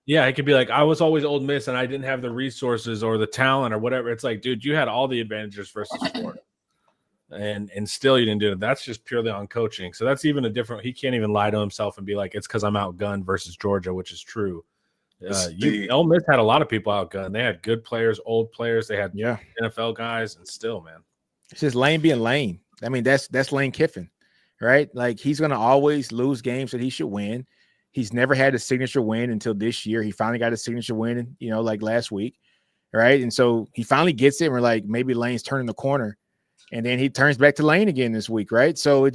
it could be like, I was always Ole Miss and I didn't have the resources or the talent or whatever. It's like, dude, you had all the advantages versus Florida, and still you didn't do it. That's just purely on coaching. So that's even a different. He can't even lie to himself and be like, it's because I'm outgunned versus Georgia, which is true. Ole Miss had a lot of people outgunned. They had good players, old players. They had NFL guys, and still, man. It's just Lane being Lane. I mean, that's Lane Kiffin, right? Like, he's going to always lose games that he should win. He's never had a signature win until this year. He finally got a signature win, like last week, right? And so he finally gets it, and we're like, maybe Lane's turning the corner, and then he turns back to Lane again this week, right? So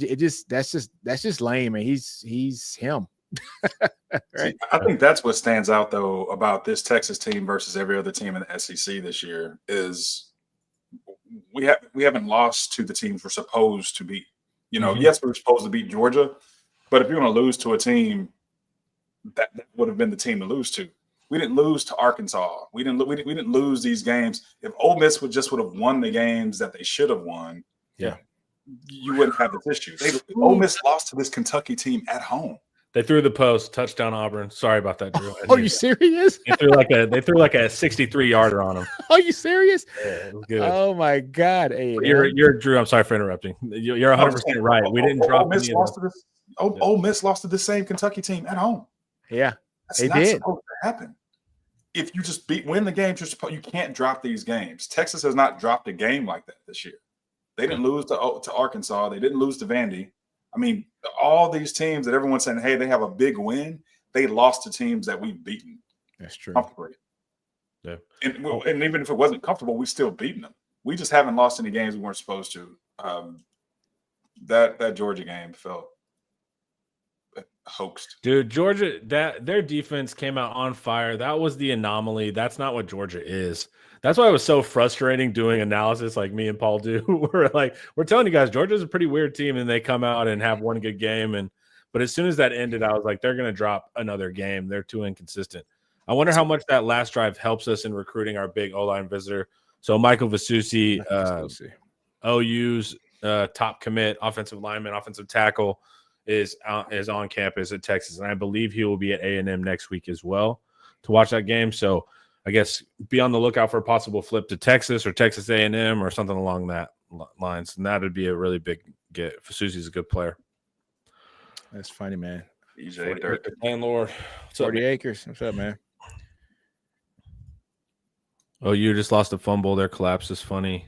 that's just Lane, man. He's him. Right. See, I think that's what stands out though about this Texas team versus every other team in the SEC this year is we haven't lost to the teams we're supposed to beat. Yes, we're supposed to beat Georgia, but if you're going to lose to a team, that would have been the team to lose to. We didn't lose to Arkansas. We didn't lose these games. If Ole Miss would have won the games that they should have won, you wouldn't have this issue. Ole Miss lost to this Kentucky team at home. They threw the post, touchdown Auburn. Sorry about that, Drew. Are you serious? They threw like a 63-yarder on him. Are you serious? Yeah, it was good. Oh my God! Hey, you're Drew. I'm sorry for interrupting. You're 100% right. We didn't drop. Ole Miss lost to the same Kentucky team at home. Yeah, that's not supposed to happen. If you just win the games, you can't drop these games. Texas has not dropped a game like that this year. They didn't lose to Arkansas. They didn't lose to Vandy. I mean, all these teams that everyone's saying, hey, they have a big win, they lost to teams that we've beaten. That's true. Comfortably. Yeah. And even if it wasn't comfortable, we still beaten them. We just haven't lost any games we weren't supposed to. That Georgia game felt hoaxed. Dude, Georgia, their defense came out on fire. That was the anomaly. That's not what Georgia is. That's why it was so frustrating doing analysis like me and Paul do. We're telling you guys, Georgia's a pretty weird team, and they come out and have one good game. But as soon as that ended, I was like, they're going to drop another game. They're too inconsistent. I wonder how much that last drive helps us in recruiting our big O-line visitor. So Michael Vasusi, OU's top commit, offensive lineman, offensive tackle, is on campus at Texas, and I believe he will be at A&M next week as well to watch that game. So I guess be on the lookout for a possible flip to Texas or Texas A&M or something along that lines, and that would be a really big get. Vasusi's a good player. That's funny, man. EJ Dirk. Landlord. 40 acres. What's up, man? Oh, you just lost a fumble. Their collapse is funny.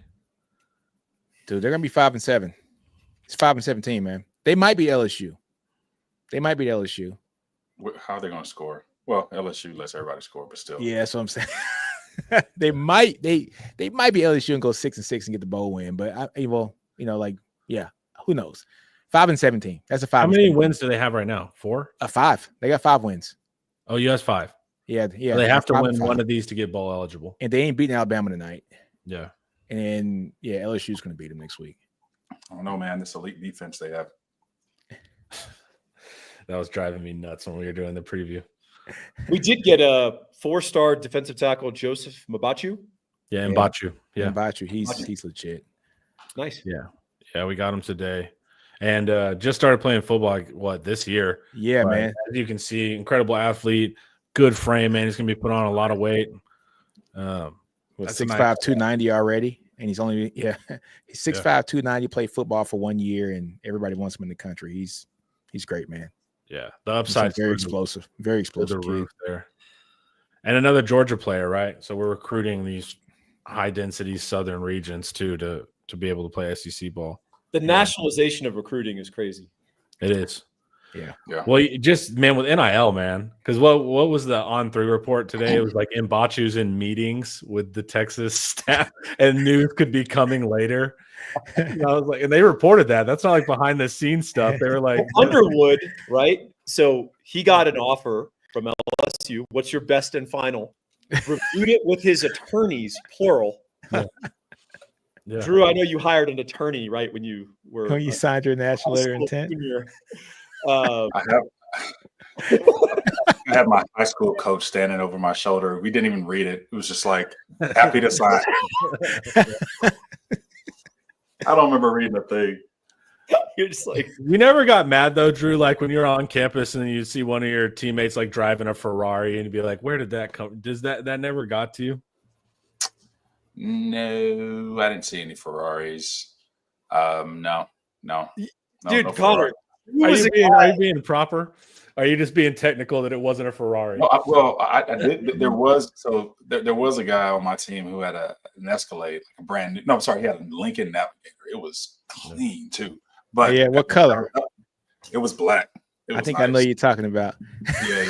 Dude, they're going to be 5-7. It's 5-17, man. They might be LSU. How are they going to score? Well, LSU lets everybody score, but still. Yeah, that's what I'm saying. they might be LSU and go 6-6 and get the bowl win, but who knows? 5-17. That's a 5. How many wins do they have right now? 4? 5. They got 5 wins. Oh, US 5. Yeah. So they have to win one of these to get bowl eligible. And they ain't beating Alabama tonight. Yeah. And LSU's going to beat them next week. I don't know, man. This elite defense they have. That was driving me nuts when we were doing the preview. We did get a 4-star defensive tackle, Joseph Mbachu. Yeah, Mbachu. Yeah, Mbachu. He's legit. Nice. Yeah, we got him today. And just started playing football, this year? Yeah, man. As you can see, incredible athlete, good frame, man. He's going to be put on a lot of weight. He's 6'5", 290 already, and he's only he's 6'5", 290. Played football for 1 year, and everybody wants him in the country. He's great, man. Yeah, the upside very explosive, very explosive the roof there. And another Georgia player, right? So we're recruiting these high density southern regions too to be able to play SEC ball. The nationalization of recruiting is crazy. It is. Yeah. Well, with NIL, man, because what was the On3 report today? It was like Mbachu's in meetings with the Texas staff, and news could be coming later. I was like, and they reported that. That's not like behind the scenes stuff. They were like Underwood, right? So he got an offer from LSU. What's your best and final? Reviewed it with his attorneys, plural. Yeah. Drew, I know you hired an attorney, right? When you signed your national letter of intent. I had my high school coach standing over my shoulder. We didn't even read it. It was just like, happy to sign. I don't remember reading a thing. You're just like, you never got mad though, Drew, like when you're on campus and you'd see one of your teammates like driving a Ferrari and you'd be like, where did that come? Does that never got to you? No, I didn't see any Ferraris. No. Dude, no Connor, Are you being proper? Are you just being technical that it wasn't a Ferrari? I did. There was a guy on my team who had an Escalade, like a brand new. No, I'm sorry, he had a Lincoln Navigator. It was clean too. But yeah, what color? It was black. I think nice. I know you're talking about. Yeah.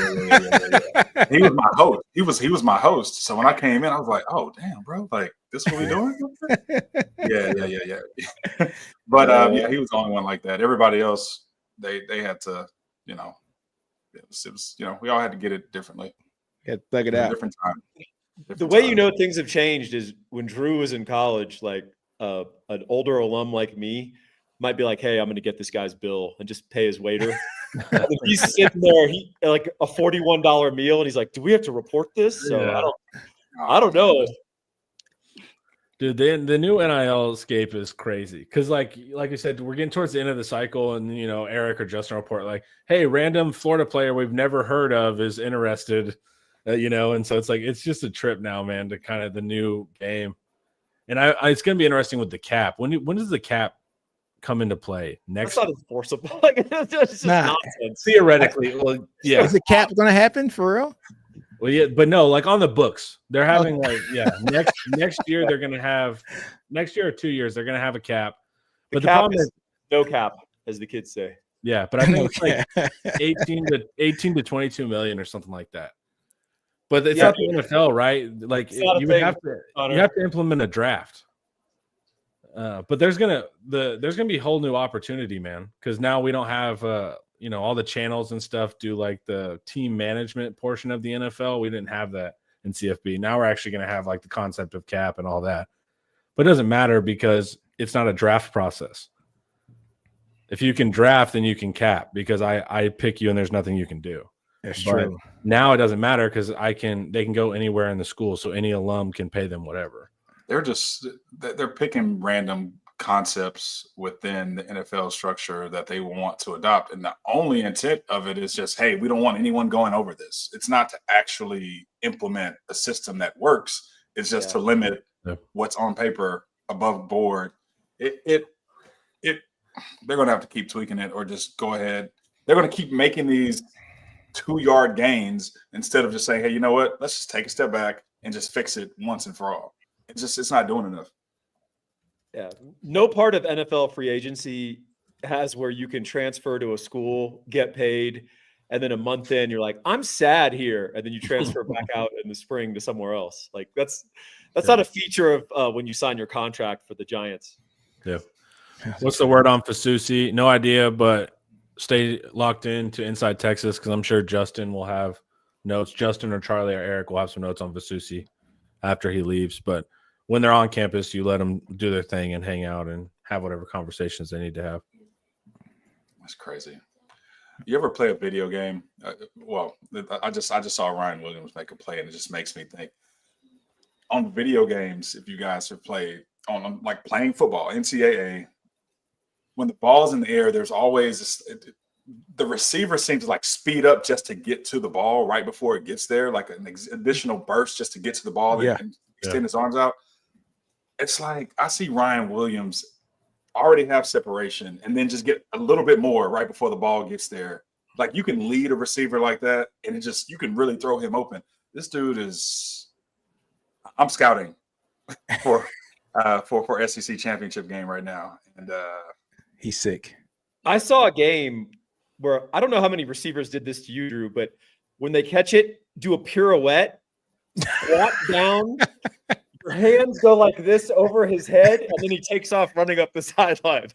He was my host. He was my host. So when I came in, I was like, "Oh, damn, bro! Like, this what we doing?" Yeah. But he was the only one like that. Everybody else, they had to, it was we all had to get it differently. Yeah, plug it out. Different time. The way things have changed is when Drew was in college, like an older alum like me might be like, "Hey, I'm going to get this guy's bill and just pay his waiter." And he's sitting there, like a $41 meal, and he's like, "Do we have to report this?" So I don't know. Dude, the new NIL escape is crazy because, like I said, we're getting towards the end of the cycle, and Eric or Justin report like, "Hey, random Florida player we've never heard of is interested," and so it's like it's just a trip now, man, to kind of the new game, and it's going to be interesting with the cap. When does the cap come into play next? That's not enforceable. It's just nonsense. Theoretically, well, yeah. Is the cap going to happen for real? Well, yeah, but no, like on the books, they're having next year they're going to have next year or 2 years they're going to have a cap. But the problem is no cap, as the kids say. Yeah, but I think it's like 18 to 22 million or something like that. But it's not the NFL, right? Like you have to implement a draft. But there's gonna be a whole new opportunity, man, because now we don't have all the channels and stuff do like the team management portion of the NFL. We didn't have that in CFB. Now we're actually gonna have like the concept of cap and all that. But it doesn't matter because it's not a draft process. If you can draft, then you can cap because I pick you and there's nothing you can do. That's true. Now it doesn't matter because they can go anywhere in the school, so any alum can pay them whatever. They're picking random concepts within the NFL structure that they want to adopt. And the only intent of it is just, hey, we don't want anyone going over this. It's not to actually implement a system that works. It's just to limit what's on paper above board. They're going to have to keep tweaking it or just go ahead. They're going to keep making these 2-yard gains instead of just saying, hey, you know what? Let's just take a step back and just fix it once and for all. It's not doing enough. Yeah. No part of NFL free agency has where you can transfer to a school, get paid, and then a month in, you're like, I'm sad here. And then you transfer back out in the spring to somewhere else. Like that's not a feature of when you sign your contract for the Giants. Yeah. What's the word on Fasusi? No idea, but stay locked in to Inside Texas because I'm sure Justin will have notes. Justin or Charlie or Eric will have some notes on Fasusi after he leaves. But when they're on campus, you let them do their thing and hang out and have whatever conversations they need to have. That's crazy. You ever play a video game? I just saw Ryan Williams make a play, and it just makes me think. On video games, if you guys have played on like playing football, NCAA, when the ball's in the air, there's always the receiver seems to like speed up just to get to the ball right before it gets there, like an additional burst just to get to the ball and extend his arms out. It's like I see Ryan Williams already have separation and then just get a little bit more right before the ball gets there. Like you can lead a receiver like that, and you can really throw him open. This dude is. I'm scouting for SEC championship game right now, and he's sick. I saw a game where I don't know how many receivers did this to you, Drew, but when they catch it, do a pirouette, squat down, your hands go like this over his head, and then he takes off running up the sideline.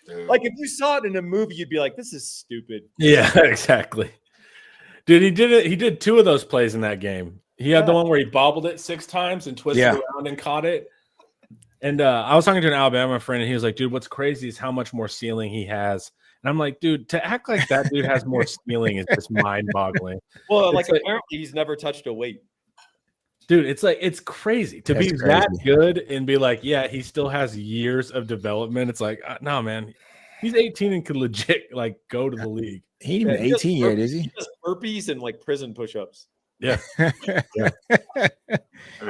dude. Like if you saw it in a movie, you'd be like, "This is stupid." Yeah, exactly. Dude, he did it. He did 2 of those plays in that game. He had the one where he bobbled it 6 times and twisted around and caught it. And I was talking to an Alabama friend, and he was like, "Dude, what's crazy is how much more ceiling he has." And I'm like, "Dude, to act like that dude has more ceiling is just mind-boggling." Well, like apparently he's never touched a weight. Dude, it's crazy to be that good and be like, yeah, he still has years of development. It's like, no, man, he's 18 and could legit like go to the league. He ain't even 18 yet, is he? He does burpees and like prison push-ups. Yeah. Maybe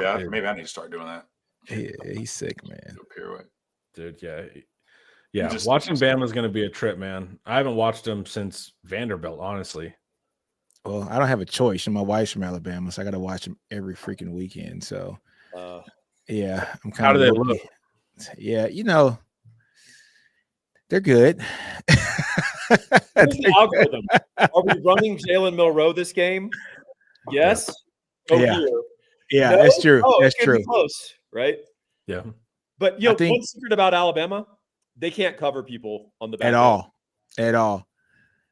I need to start doing that. He's sick, man. Dude, yeah. Watching Bama's going to be a trip, man. I haven't watched him since Vanderbilt, honestly. Well, I don't have a choice. And my wife's from Alabama, so I got to watch them every freaking weekend. So, yeah, I'm kind of. How do they look? Yeah, they're good. What's the algorithm? Are we running Jalen Milroe this game? Yes. Yeah. Here. Yeah, no? that's true. Oh, that's true. Close, right? Yeah. But one secret about Alabama, they can't cover people on the back at all.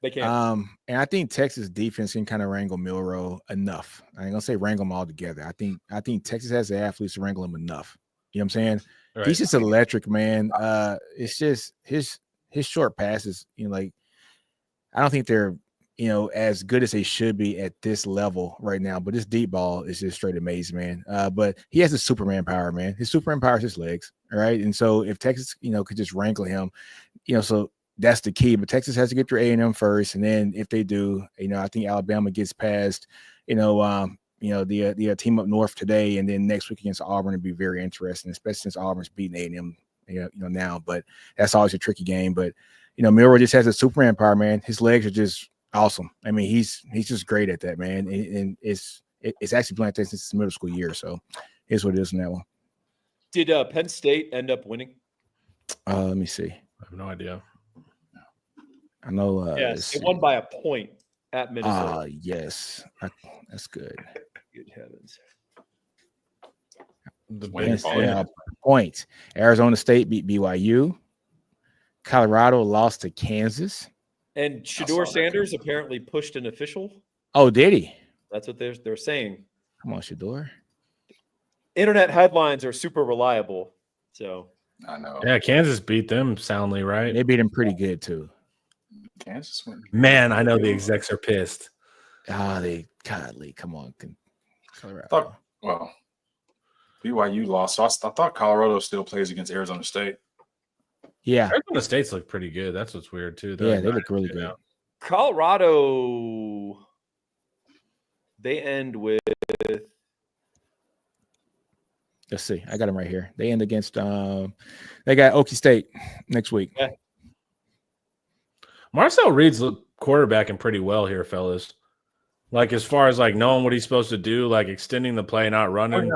They can't. And I think Texas defense can kind of wrangle Milroe enough. I ain't gonna say wrangle them all together. I think Texas has the athletes to wrangle him enough. You know what I'm saying? Right. He's just electric, man. It's just his short passes. I don't think they're as good as they should be at this level right now. But this deep ball is just straight amazing, man. But he has a Superman power, man. His Superman power is his legs, all right. And so if Texas, could just wrangle him, so that's the key. But Texas has to get through A&M first, and then if they do, I think Alabama gets past, the team up north today, and then next week against Auburn would be very interesting, especially since Auburn's beating A&M, now. But that's always a tricky game. But Milroe just has a Superman power, man. His legs are just awesome. I mean, he's just great at that, man. And it's actually playing Texas since middle school year. So here's what it is in that one. Did Penn State end up winning? Let me see. I have no idea. I know. Yes, they won by a point at Minnesota. Yes, that's good. Good heavens. Point. Arizona State beat BYU. Colorado lost to Kansas. And Shedeur Sanders apparently pushed an official. Oh, did he? That's what they're saying. Come on, Shedeur. Internet headlines are super reliable. So I know. Yeah, Kansas beat them soundly, right? They beat them pretty good too. Kansas went. Man, I know the execs are pissed. Come on, Colorado. BYU lost. So I thought Colorado still plays against Arizona State. Yeah, Arizona State's look pretty good. That's what's weird too. They look really good. Colorado, they end with. Let's see. I got them right here. They end against. They got Okie State next week. Yeah. Marcel Reed's quarterbacking pretty well here, fellas. Like as far as like knowing what he's supposed to do, like extending the play, not running.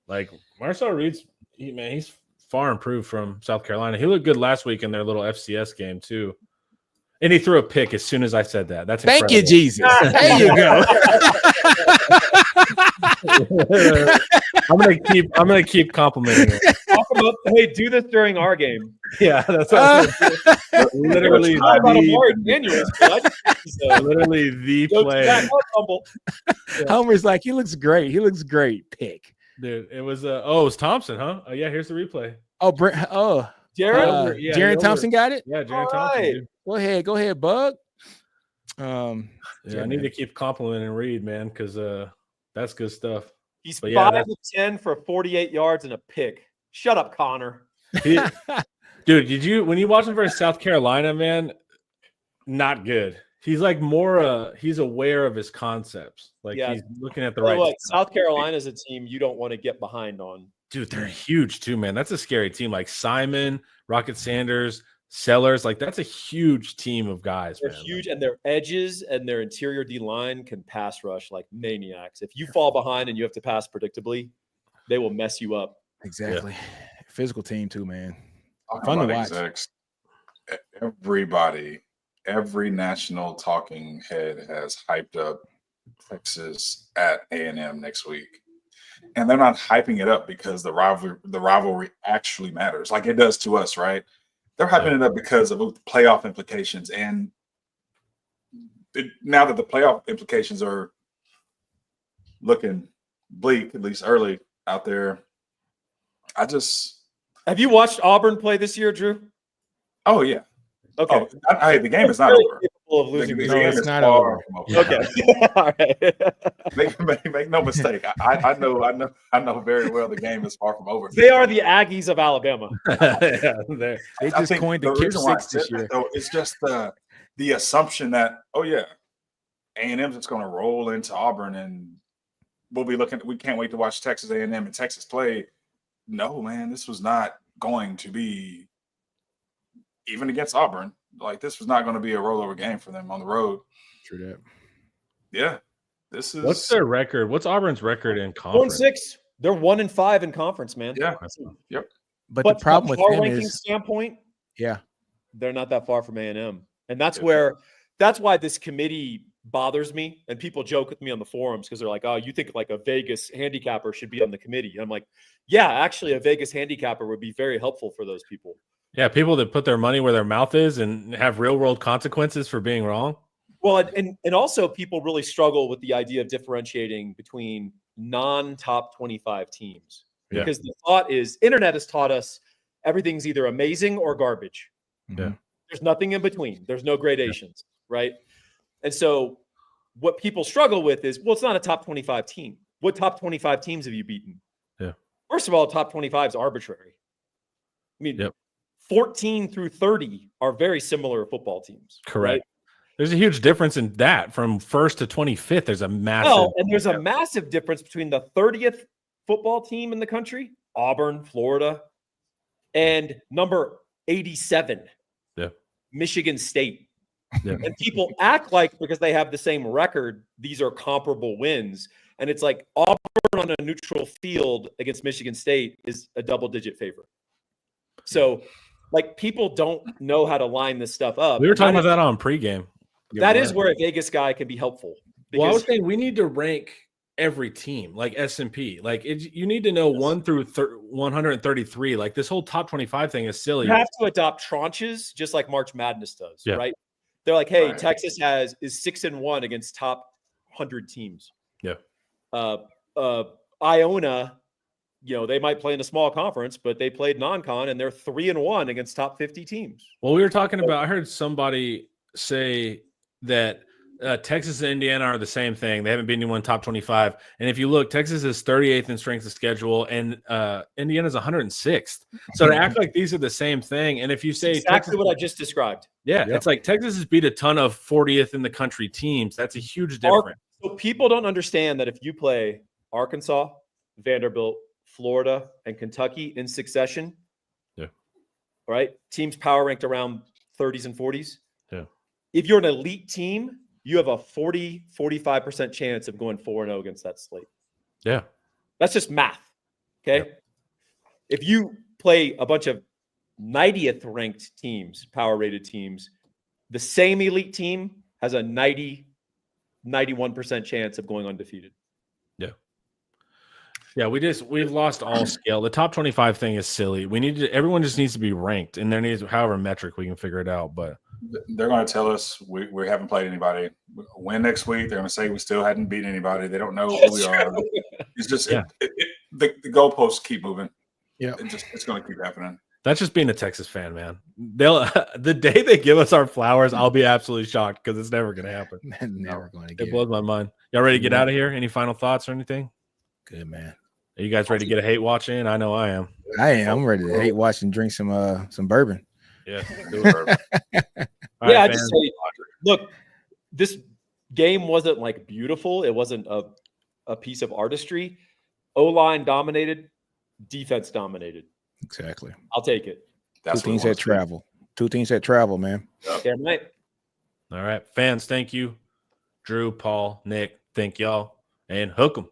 Like Marcel Reed's, he's far improved from South Carolina. He looked good last week in their little FCS game too. And he threw a pick as soon as I said that. That's incredible. Thank you, Jesus. There you go. I'm gonna keep complimenting him. Talk about, hey, do this during our game. Yeah, that's what literally literally the play. Homer's like, he looks great. He looks great. Pick. Dude, it was it was Thompson, huh? Oh yeah, here's the replay. Jaron Thompson got it. Yeah, Jaron Thompson. Dude. Go ahead, Bug. I need to keep complimenting Reed, man, because that's good stuff. He's 5 of 10 for 48 yards and a pick. Shut up, Connor. Dude, when you watch him versus South Carolina, man, not good. He's like more he's aware of his concepts. Like he's looking at the right stuff. South Carolina's a team you don't want to get behind on. Dude, they're huge too, man. That's a scary team. Like Simon, Rocket Sanders, Sellers, like that's a huge team of guys. They're huge, and their edges and their interior D line can pass rush like maniacs. If you fall behind and you have to pass predictably, they will mess you up. Exactly. Yeah. Physical team too, man. Fun to watch. Everybody, every national talking head has hyped up Texas at A&M next week. And they're not hyping it up because the rivalry actually matters, like it does to us, right? They're hyping it up because of playoff implications. And now that the playoff implications are looking bleak, at least early out there, Have you watched Auburn play this year, Drew? Oh, yeah. Okay. Oh, the game is not over. Of losing the game is not far over. from over. Okay. All right. Make no mistake. I know very well the game is far from over. They are the Aggies of Alabama. They just coined the Kip 6 this year. Though, it's just the assumption that, A&M's just going to roll into Auburn and we'll be looking. We can't wait to watch Texas A&M and Texas play. No, man, this was not going to be, even against Auburn, like this was not going to be a rollover game for them on the road. True that. Yeah. This is what's their record? What's Auburn's record in conference? 4-6. They're 1-5 in conference, man. Yeah. Yep. But the problem with them ranking is standpoint, yeah, they're not that far from A&M. And that's why this committee bothers me. And people joke with me on the forums because they're like, oh, you think like a Vegas handicapper should be on the committee. And I'm like, yeah, actually a Vegas handicapper would be very helpful for those people. Yeah, people that put their money where their mouth is and have real world consequences for being wrong. Well, and also people really struggle with the idea of differentiating between non-top 25 teams. Yeah. Because the thought is internet has taught us everything's either amazing or garbage. Yeah. There's nothing in between. There's no gradations, right? And so what people struggle with is, well, it's not a top 25 team. What top 25 teams have you beaten? Yeah. First of all, top 25 is arbitrary. I mean, 14 through 30 are very similar football teams. Correct. Right? There's a huge difference in that from 1st to 25th. There's a massive. Oh, and there's a massive difference between the 30th football team in the country, Auburn, Florida, and number 87, Michigan State. Yeah. And people act like because they have the same record, these are comparable wins. And it's like Auburn on a neutral field against Michigan State is a double-digit favorite. So, like, people don't know how to line this stuff up. We were talking about that on pregame. That is where a Vegas guy can be helpful. Well, I was saying we need to rank every team like S&P. Like you need to know 1 through 133. Like this whole top 25 thing is silly. You have to adopt tranches just like March Madness does, right? They're like, hey, Texas is 6-1 against top 100 teams. Yeah. Iona, they might play in a small conference, but they played non-con and they're 3-1 against top 50 teams. Well, we were talking about, I heard somebody say that Texas and Indiana are the same thing. They haven't beaten anyone top 25. And if you look, Texas is 38th in strength of schedule and Indiana's 106th. So to act like these are the same thing. And if you say exactly what I just described. Yeah. It's like Texas has beat a ton of 40th in the country teams. That's a huge difference. So people don't understand that if you play Arkansas, Vanderbilt, Florida, and Kentucky in succession, right? Teams power ranked around 30s and 40s. Yeah. If you're an elite team, you have a 45% chance of going 4-0 against that slate. Yeah. That's just math. Okay. Yeah. If you play a bunch of 90th ranked teams, power rated teams, the same elite team has a 91% chance of going undefeated. Yeah. Yeah. We've lost all scale. The top 25 thing is silly. Everyone just needs to be ranked, and there needs, however metric we can figure it out. But they're going to tell us we haven't played anybody. Win next week, they're going to say we still hadn't beat anybody. They don't know who we are. It's just the goalposts keep moving. Yeah, it's going to keep happening. That's just being a Texas fan, man. The day they give us our flowers, I'll be absolutely shocked because it's never going to happen. Never going to. It blows my mind. Y'all ready to get out of here? Any final thoughts or anything? Good, man. Are you guys ready to get a hate watch in? I know I am. I am. I'm ready to hate watch and drink some bourbon. Yeah. I just say Look, this game wasn't like beautiful. It wasn't a piece of artistry. O-line dominated, defense dominated. Exactly. I'll take it. That's Two teams that travel. Two teams that travel, man. Damn right. All right. Fans, thank you. Drew, Paul, Nick, thank y'all. And hook 'em.